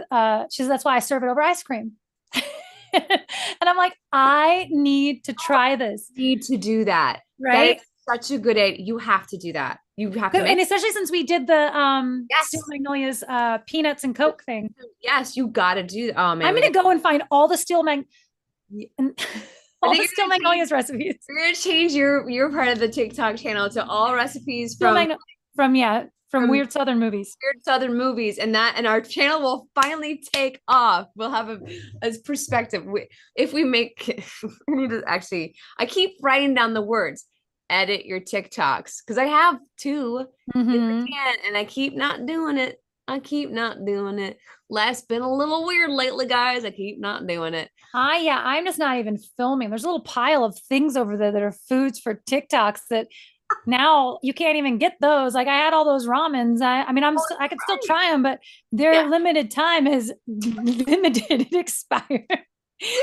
she says, that's why I serve it over ice cream. And I'm like, I need to try this. Need to do that. That is Right. such a good idea. You have to do that. You have to And make. especially since we did the Steel Yes. Magnolias peanuts and Coke thing. Yes, you got to do that. Oh man, I'm gonna go and find all the and I all think the Steel Magnolias recipes. you're gonna change your part of the TikTok channel to all recipes Steel Magno from from Weird Southern movies. weird Southern movies, and our channel will finally take off. We'll have a perspective. If we make, I need to actually, I keep writing down the words. Edit your TikToks because I have two in the Mm-hmm. can, and I keep not doing it. I keep not doing it. Life's been a little weird lately, guys. I keep not doing it. I'm just not even filming. There's a little pile of things over there that are foods for TikToks that now you can't even get those. Like I had all those ramens. I mean, Oh, I could still right. try them, but their Yeah. limited time is limited. It expired.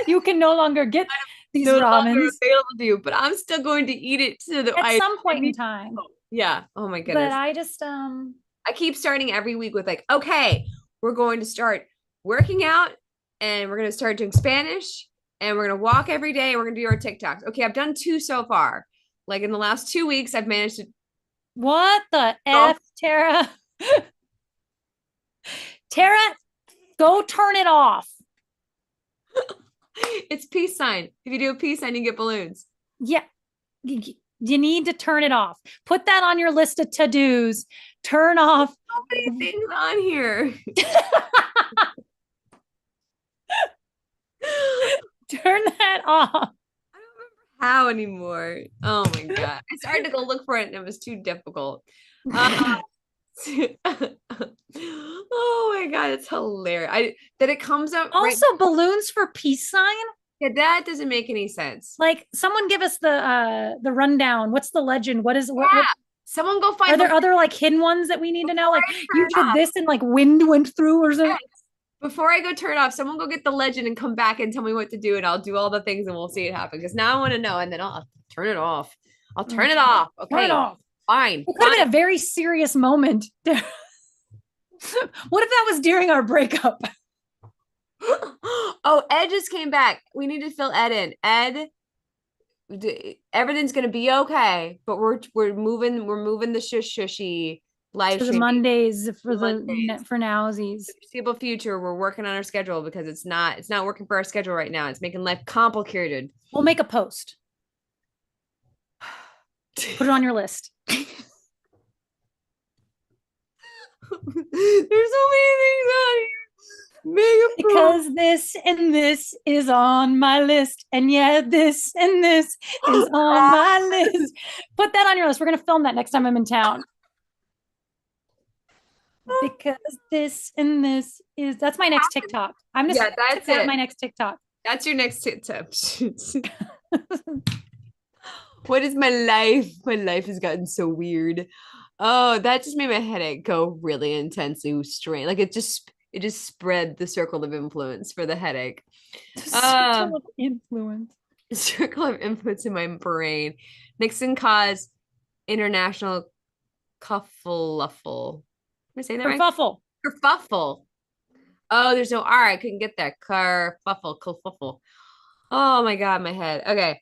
You can no longer get these No longer ramens available to you, but I'm still going to eat it so that at I some point in need. time. Yeah. Oh my But goodness. I just I keep starting every week with like, okay, we're going to start working out and we're going to start doing Spanish and we're going to walk every day and we're going to do our TikToks. Okay, I've done two so far. Like in the last 2 weeks, I've managed to. what the Oh, F, Tara? Tara, go turn it off. it's peace sign. If you do a peace sign, you get balloons. Yeah. You need to turn it off. Put that on your list of to-dos. Turn off. So many things on here. Turn that off. I don't remember how anymore. Oh my god! I started to go look for it, and it was too difficult. Oh my god, it's hilarious. That it comes out right. Also, balloons for peace sign. Yeah, that doesn't make any sense. Like, someone give us the rundown. What's the legend? What is Yeah, someone go find. are there other like hidden ones that we need to know? Like, turn you it did off. this and like wind went through or something. Yes. Before I go turn it off, someone go get the legend and come back and tell me what to do, and I'll do all the things and we'll see it happen. Because now I want to know, and then I'll turn it off. I'll turn it off. Turn it Okay, off. fine. It could have been a very serious moment. What if that was during our breakup? Oh, Ed just came back. We need to fill Ed in. Ed, everything's gonna be okay, but we're moving the shushy live To the stream Mondays for Mondays. for nowsies. Foreseeable future. We're working on our schedule because it's not working for our schedule right now. It's making life complicated. We'll make a post. Put it on your list. There's so many things on here. Because this and this is on my list. And yeah, this and this is on my list. Put that on your list. We're going to film that next time I'm in town. Because this and this is, that's my next TikTok. I'm just, yeah, that's it. it. My next TikTok. That's your next tip. What is my life? My life has gotten so weird. Oh, that just made my headache go really intensely strained. Like it just spread the circle of influence for the headache. Circle of influence. Circle of influence in my brain. Nixon caused international kerfuffle. Am I saying that right? Kerfuffle. Kerfuffle. Oh, there's no R. I couldn't get that. Kerfuffle. Oh my god, my head. Okay.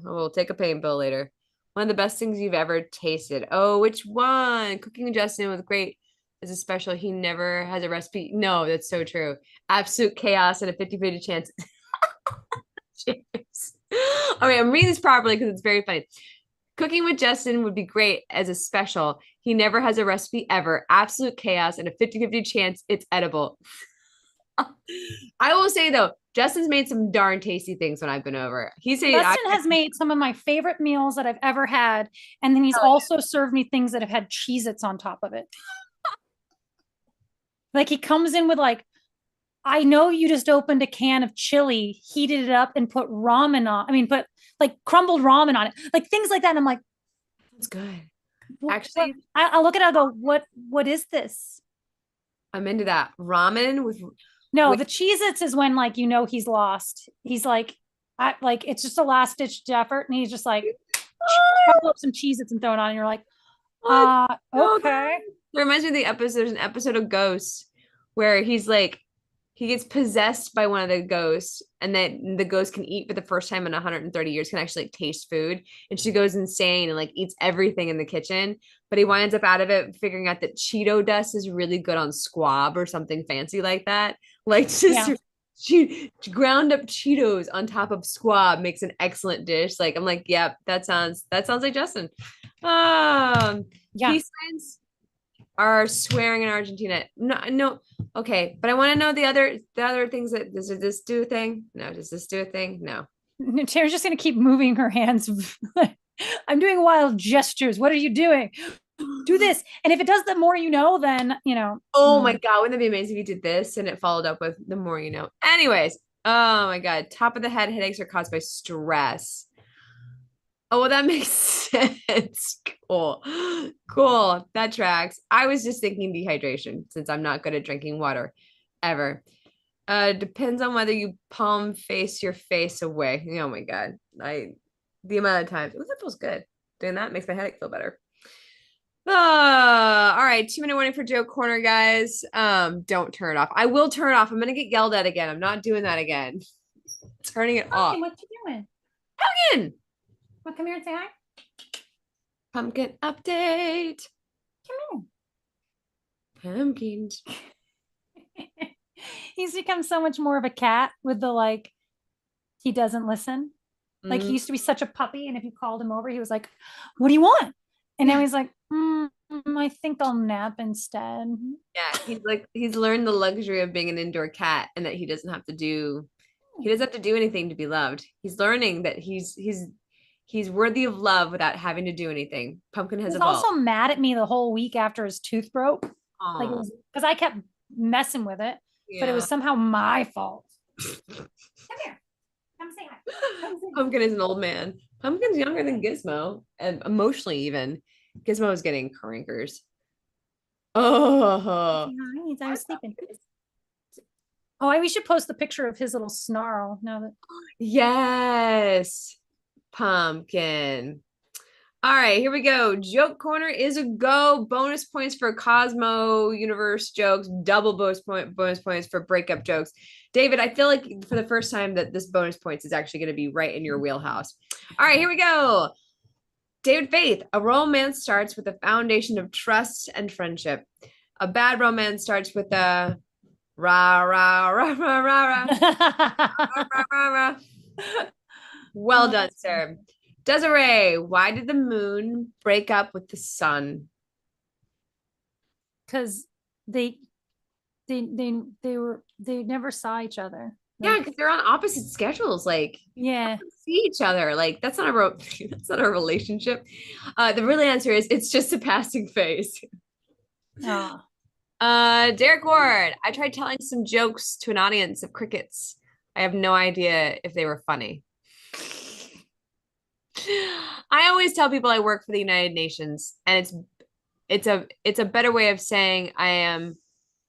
We'll take a pain pill later. One of the best things you've ever tasted. Oh, which one? Cooking with Justin with great is a special. He never has a recipe. No, that's so true. Absolute chaos and a 50-50 chance. Cheers. All right, I'm reading this properly because it's very funny. Cooking with Justin would be great as a special. He never has a recipe ever. Absolute chaos and a 50-50 chance it's edible. I will say though, Justin's made some darn tasty things when I've been over. Justin has made some of my favorite meals that I've ever had. And then he's also served me things that have had Cheez-Its on top of it. Like he comes in with like, I know you just opened a can of chili, heated it up and put ramen on. I mean, put like crumbled ramen on it, like things like that. And I'm like, that's good. Actually, I look at it, I go, what is this? I'm into that. Ramen with no, the Cheez-Its is when like, you know, he's lost. He's like, it's just a last ditch effort. And he's just like, crumble up some Cheez-Its and throw it on. And you're like, okay. It reminds me of the episode. There's an episode of Ghosts where he's like, he gets possessed by one of the ghosts, and then the ghost can eat for the first time in 130 years, can actually like taste food. And she goes insane and like eats everything in the kitchen. But he winds up out of it figuring out that Cheeto dust is really good on squab or something fancy like that. Like just she ground up Cheetos on top of squab makes an excellent dish. Like I'm like, yep, that sounds like Justin. Peace signs are swearing in Argentina. No. Okay, but I want to know the other things that does this do a thing? No, does this do a thing? No. Tara's just gonna keep moving her hands. I'm doing wild gestures. What are you doing? Do this. And if it does the more you know, then you know. Oh my God, wouldn't that be amazing if you did this and it followed up with the more you know? Anyways, oh my God. Top of the head headaches are caused by stress. Oh, well, that makes sense. Cool. That tracks. I was just thinking dehydration since I'm not good at drinking water ever. Depends on whether you palm face your face away. Oh my God. The amount of times. Oh, that feels good. Doing that makes my headache feel better. All right. 2-minute warning for joke corner, guys. Don't turn it off. I will turn it off. I'm gonna get yelled at again. I'm not doing that again. Turning it off. What you doing? Pumpkin. Well, come here and say hi. Pumpkin update. Come here. Pumpkins. He's become so much more of a cat with the like, he doesn't listen. Like he used to be such a puppy, and if you called him over, he was like, "What do you want?" And now he's like, "I think I'll nap instead." Yeah, he's learned the luxury of being an indoor cat, and that he doesn't have to do anything to be loved. He's learning that he's worthy of love without having to do anything. Pumpkin has evolved. He was also mad at me the whole week after his tooth broke. Aww. Like it was because I kept messing with it, but it was somehow my fault. Come here. Come say hi. Pumpkin is an old man. Pumpkin's younger than Gizmo, and emotionally even. Gizmo is getting crankers. Oh, I was sleeping. Oh, we should post the picture of his little snarl now that. Yes, Pumpkin. All right, here we go. Joke corner is a go. Bonus points for Cosmo Universe jokes. Double bonus points for breakup jokes. David, I feel like for the first time that this bonus points is actually going to be right in your wheelhouse. All right, here we go. David Faith, a romance starts with a foundation of trust and friendship. A bad romance starts with a rah, rah, rah, rah, rah, rah. Well done, sir. Desiree, why did the moon break up with the sun? Because they never saw each other. Like, yeah, because they're on opposite schedules. Like, yeah, see each other. Like, that's not a relationship. The real answer is it's just a passing phase. Oh. Derek Ward, I tried telling some jokes to an audience of crickets. I have no idea if they were funny. I always tell people I work for the United Nations, and it's a better way of saying I am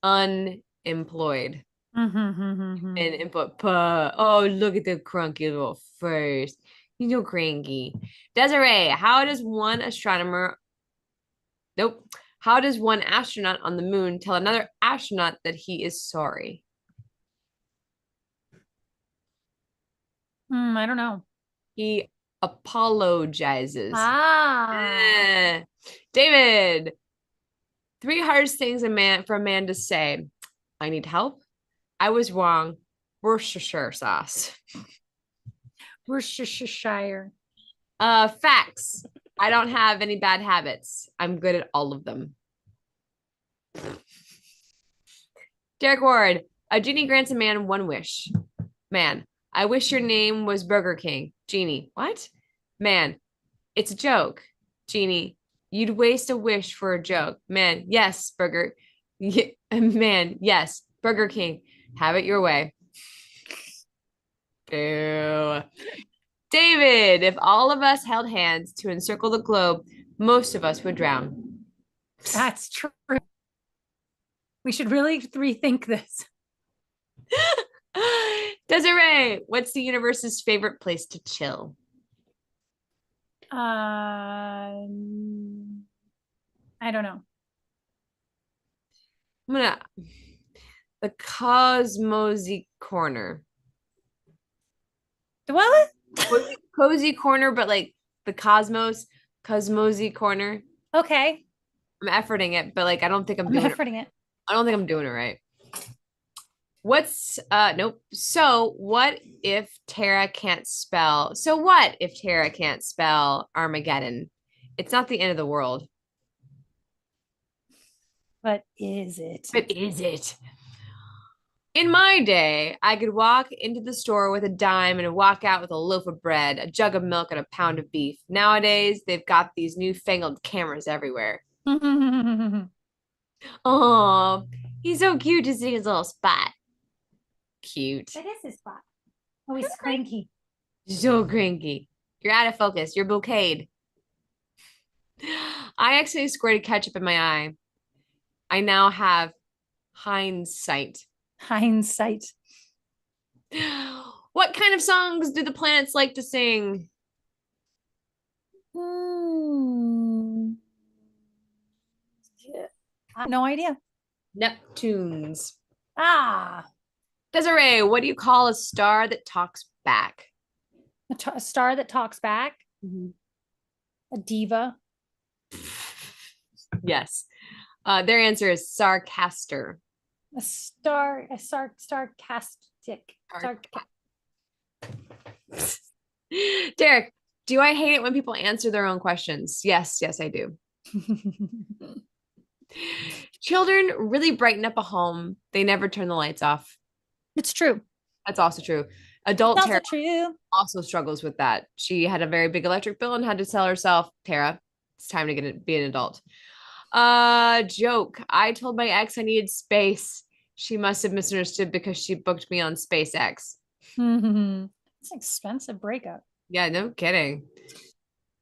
unemployed. And input, oh, look at the crunky little face. He's so cranky. Desiree, how does one astronaut on the moon tell another astronaut that he is sorry? I don't know. He apologizes. Ah. David, three hardest things for a man to say. I need help. I was wrong. Worcestershire sauce. Worcestershire. Facts. I don't have any bad habits. I'm good at all of them. Derek Ward, a genie grants a man one wish. Man, I wish your name was Burger King. Genie, what? Man, it's a joke. Genie, you'd waste a wish for a joke. Man, yes, Burger. Man, yes, Burger King. Have it your way. Boo. David, if all of us held hands to encircle the globe, most of us would drown. That's true. We should really rethink this. Desiree, what's the universe's favorite place to chill? I don't know. I'm gonna the Cosmosy Corner. The what? Cozy corner, but like the Cosmosy Corner. Okay. I'm efforting it, but like I don't think I'm I'm doing efforting it. I don't think I'm doing it right. Nope. So what if Tara can't spell? So what if Tara can't spell Armageddon? It's not the end of the world. But is it? But is it? In my day, I could walk into the store with a dime and walk out with a loaf of bread, a jug of milk, and a pound of beef. Nowadays, they've got these newfangled cameras everywhere. Oh, he's so cute just in his little spot. Cute. That is his spot. Oh, he's cranky. So cranky. You're out of focus. You're bouqueted. I actually squirted ketchup in my eye. I now have hindsight. Hindsight. What kind of songs do the planets like to sing? Yeah. I have no idea. Neptunes. Ah, Desiree, what do you call a star that talks back? a star that talks back. A diva. Yes. Their answer is sarcaster. A sarcastic. Derek, do I hate it when people answer their own questions? Yes, I do. Children really brighten up a home. They never turn the lights off. It's true. That's also true. Adult It's Tara also true. also struggles with that. She had a very big electric bill and had to tell herself, Tara, it's time to be an adult. Joke. I told my ex I needed space. She must have misunderstood because she booked me on SpaceX. It's an expensive breakup. Yeah, no kidding.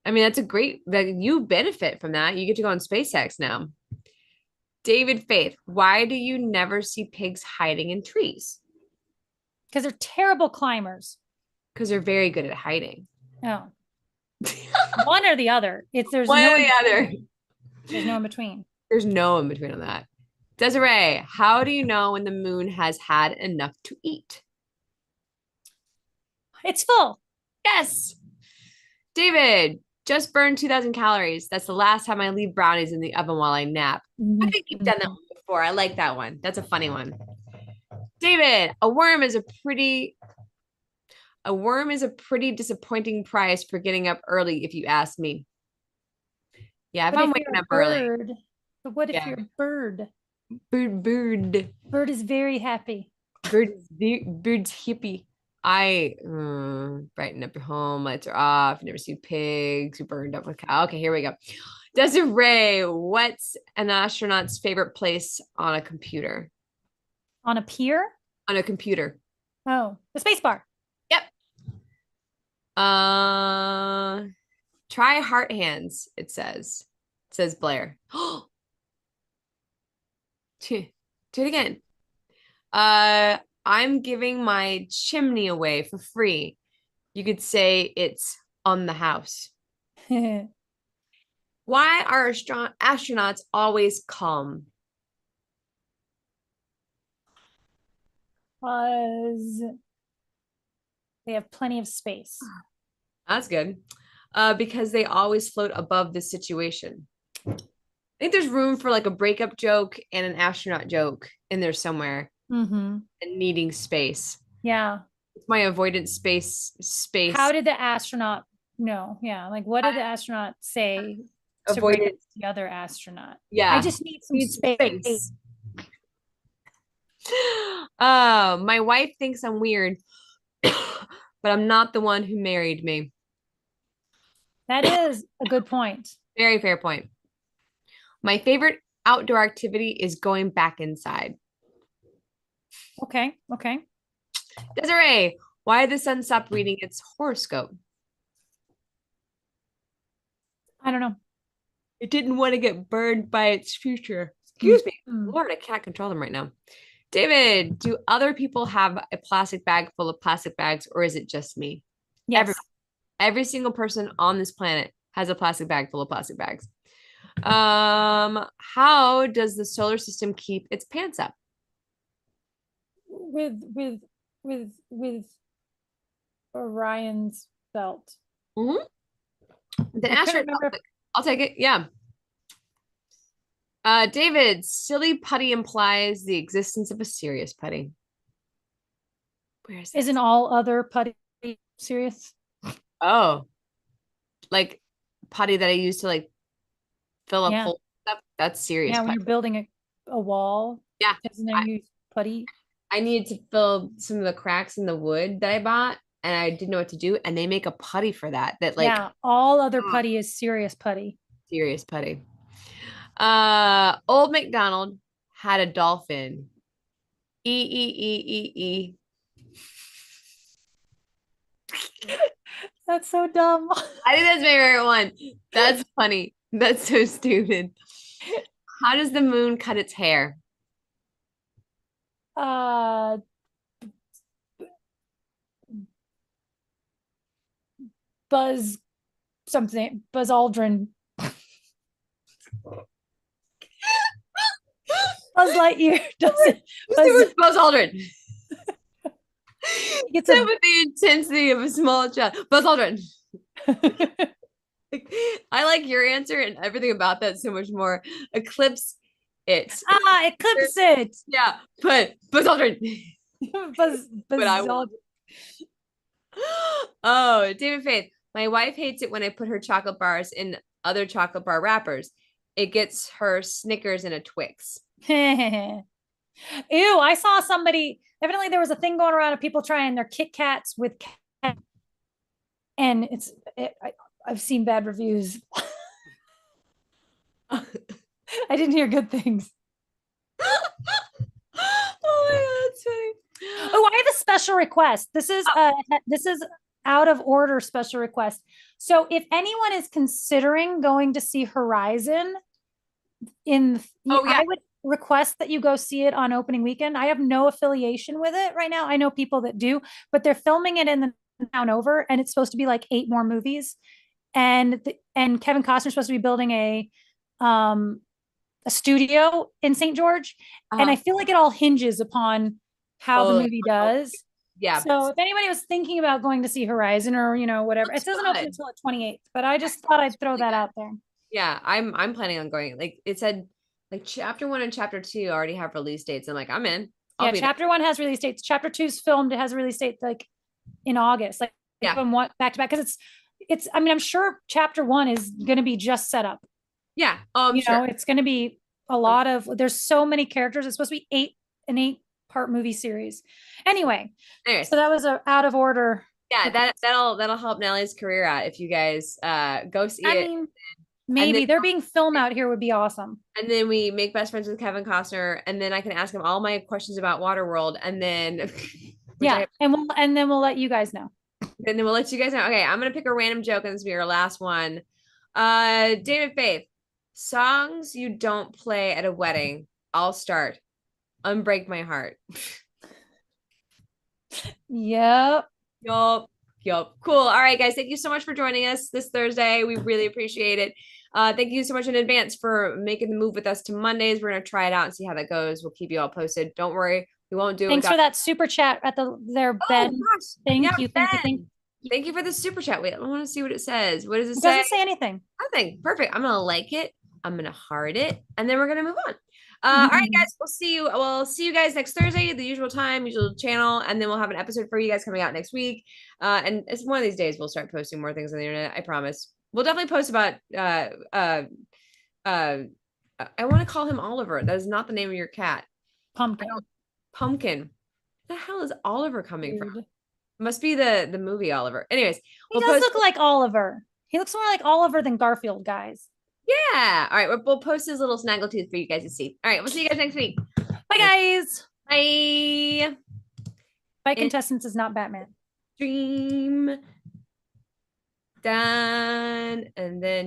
I mean, that's a great that you benefit from that. You get to go on SpaceX now. David Faith, why do you never see pigs hiding in trees? Because they're terrible climbers. Because they're very good at hiding. Oh. One or the other. There's One no or the other. There's no in between. There's no in between on that. Desiree, how do you know when the moon has had enough to eat? It's full. Yes. David, just burned 2,000 calories. That's the last time I leave brownies in the oven while I nap. I think you've done that one before. I like that one. That's a funny one. David, a worm is a pretty disappointing prize for getting up early, if you ask me. Yeah, if I'm waking up early. But what if you're a bird? Bird. Bird is very happy. Bird's hippie. I brighten up your home, lights are off, never see pigs, you burned up with cow. Okay, here we go. Desiree, what's an astronaut's favorite place on a computer? On a pier? On a computer. Oh, the space bar. Yep. Try heart hands, it says. It says Blair. Do it again. I'm giving my chimney away for free. You could say it's on the house. Why are astronauts always calm? Because they have plenty of space. That's good. Because they always float above the situation. I think there's room for like a breakup joke and an astronaut joke in there somewhere Mm-hmm. and needing space. Yeah. It's my avoidance space. How did the astronaut know? Yeah. Like, what did the astronaut say to break up Avoidance. the other astronaut? I Yeah. just need some Needs space. space. My wife thinks I'm weird, but I'm not the one who married me. That is a good point. Very fair point. My favorite outdoor activity is going back inside. Okay. Okay. Desiree, why did the sun stop reading its horoscope? I don't know. It didn't want to get burned by its future. Excuse me. Mm. Lord, I can't control them right now. David, do other people have a plastic bag full of plastic bags, or is it just me? Yes. Every single person on this planet has a plastic bag full of plastic bags. How does the solar system keep its pants up? With Orion's belt. Mm-hmm. The I couldn't asterisk. remember. I'll take it. Yeah. David, silly putty implies the existence of a serious putty. Where is Isn't this? all other putty serious? Oh, like putty that I use to like fill up Yeah. holes and stuff. That's serious Yeah. When putty. you're building a wall, Yeah. isn't there I, use putty? I needed to fill some of the cracks in the wood that I bought, and I didn't know what to do. And they make a putty for that. That like Yeah. All other putty is serious putty. serious putty. Old MacDonald had a dolphin. E. That's so dumb. I think that's my favorite one. That's funny. That's so stupid. How does the moon cut its hair? uh Buzz something. Buzz Aldrin. Buzz Lightyear doesn't. It was Buzz Aldrin. It's That with the intensity of a small child. Buzz Aldrin. I like your answer and everything about that so much more. Eclipse it. Eclipse it. Yeah, but Buzz Aldrin. Buzz But I Aldrin. won't. Oh, David Faith. My wife hates it when I put her chocolate bars in other chocolate bar wrappers. It gets her Snickers and a Twix. Ew, I saw somebody, evidently there was a thing going around of people trying their Kit Kats with cat, and I've seen bad reviews. I didn't hear good things. Oh my God, that's funny. Oh, I have a special request. This is out of order special request. So if anyone is considering going to see Horizon I would request that you go see it on opening weekend. I have no affiliation with it right now. I know people that do, but they're filming it in the town over, and it's supposed to be like 8 more movies. And Kevin Costner's supposed to be building a studio in St. George. And I feel like it all hinges upon how the movie does. Yeah. So if anybody was thinking about going to see Horizon or, whatever, it doesn't open until the 28th, but I just thought I'd throw that out there. Yeah, I'm planning on going. Like it said, like chapter 1 and chapter 2 already have release dates. I'm like, I'm in. Yeah, chapter 1 has release dates. Chapter 2's filmed. It has a release date like in August. Like one back to back, because it's. I mean, I'm sure chapter 1 is going to be just set up. Yeah. Oh, I'm sure. It's going to be a lot of. There's so many characters. It's supposed to be an 8-part movie series. Anyway, so that was a out of order. Yeah, that'll help Natalie's career out if you guys go see it. Mean, maybe there being film out here would be awesome. And then we make best friends with Kevin Costner, and then I can ask him all my questions about Waterworld, and then and then we'll let you guys know. And then we'll let you guys know. Okay, I'm gonna pick a random joke, and this will be our last one. David Faith, songs you don't play at a wedding. I'll start. Unbreak My Heart. Yep. Cool. All right, guys. Thank you so much for joining us this Thursday. We really appreciate it. Thank you so much in advance for making the move with us to Mondays. We're going to try it out and see how that goes. We'll keep you all posted. Don't worry. We won't do it. Thanks for that super chat at their Ben. Thank you. Thank you for the super chat. Wait, I want to see what it says. What does it It say? doesn't say anything. Nothing. Perfect. I'm gonna like it. I'm gonna heart it, and then we're gonna move on. All right, guys. We'll see you. We'll see you guys next Thursday, the usual time, usual channel, and then we'll have an episode for you guys coming out next week. And it's one of these days we'll start posting more things on the internet. I promise. We'll definitely post about. I want to call him Oliver. That is not the name of your cat. Pumpkin. Pumpkin. Where the hell is Oliver coming from? Weird. Must be the movie Oliver. Anyways, He does look like Oliver. He looks more like Oliver than Garfield, guys. Yeah. All right. We'll post his little snaggletooth for you guys to see. All right. We'll see you guys next week. Bye, guys. Bye. My contestants is not Batman. Dream done. And then just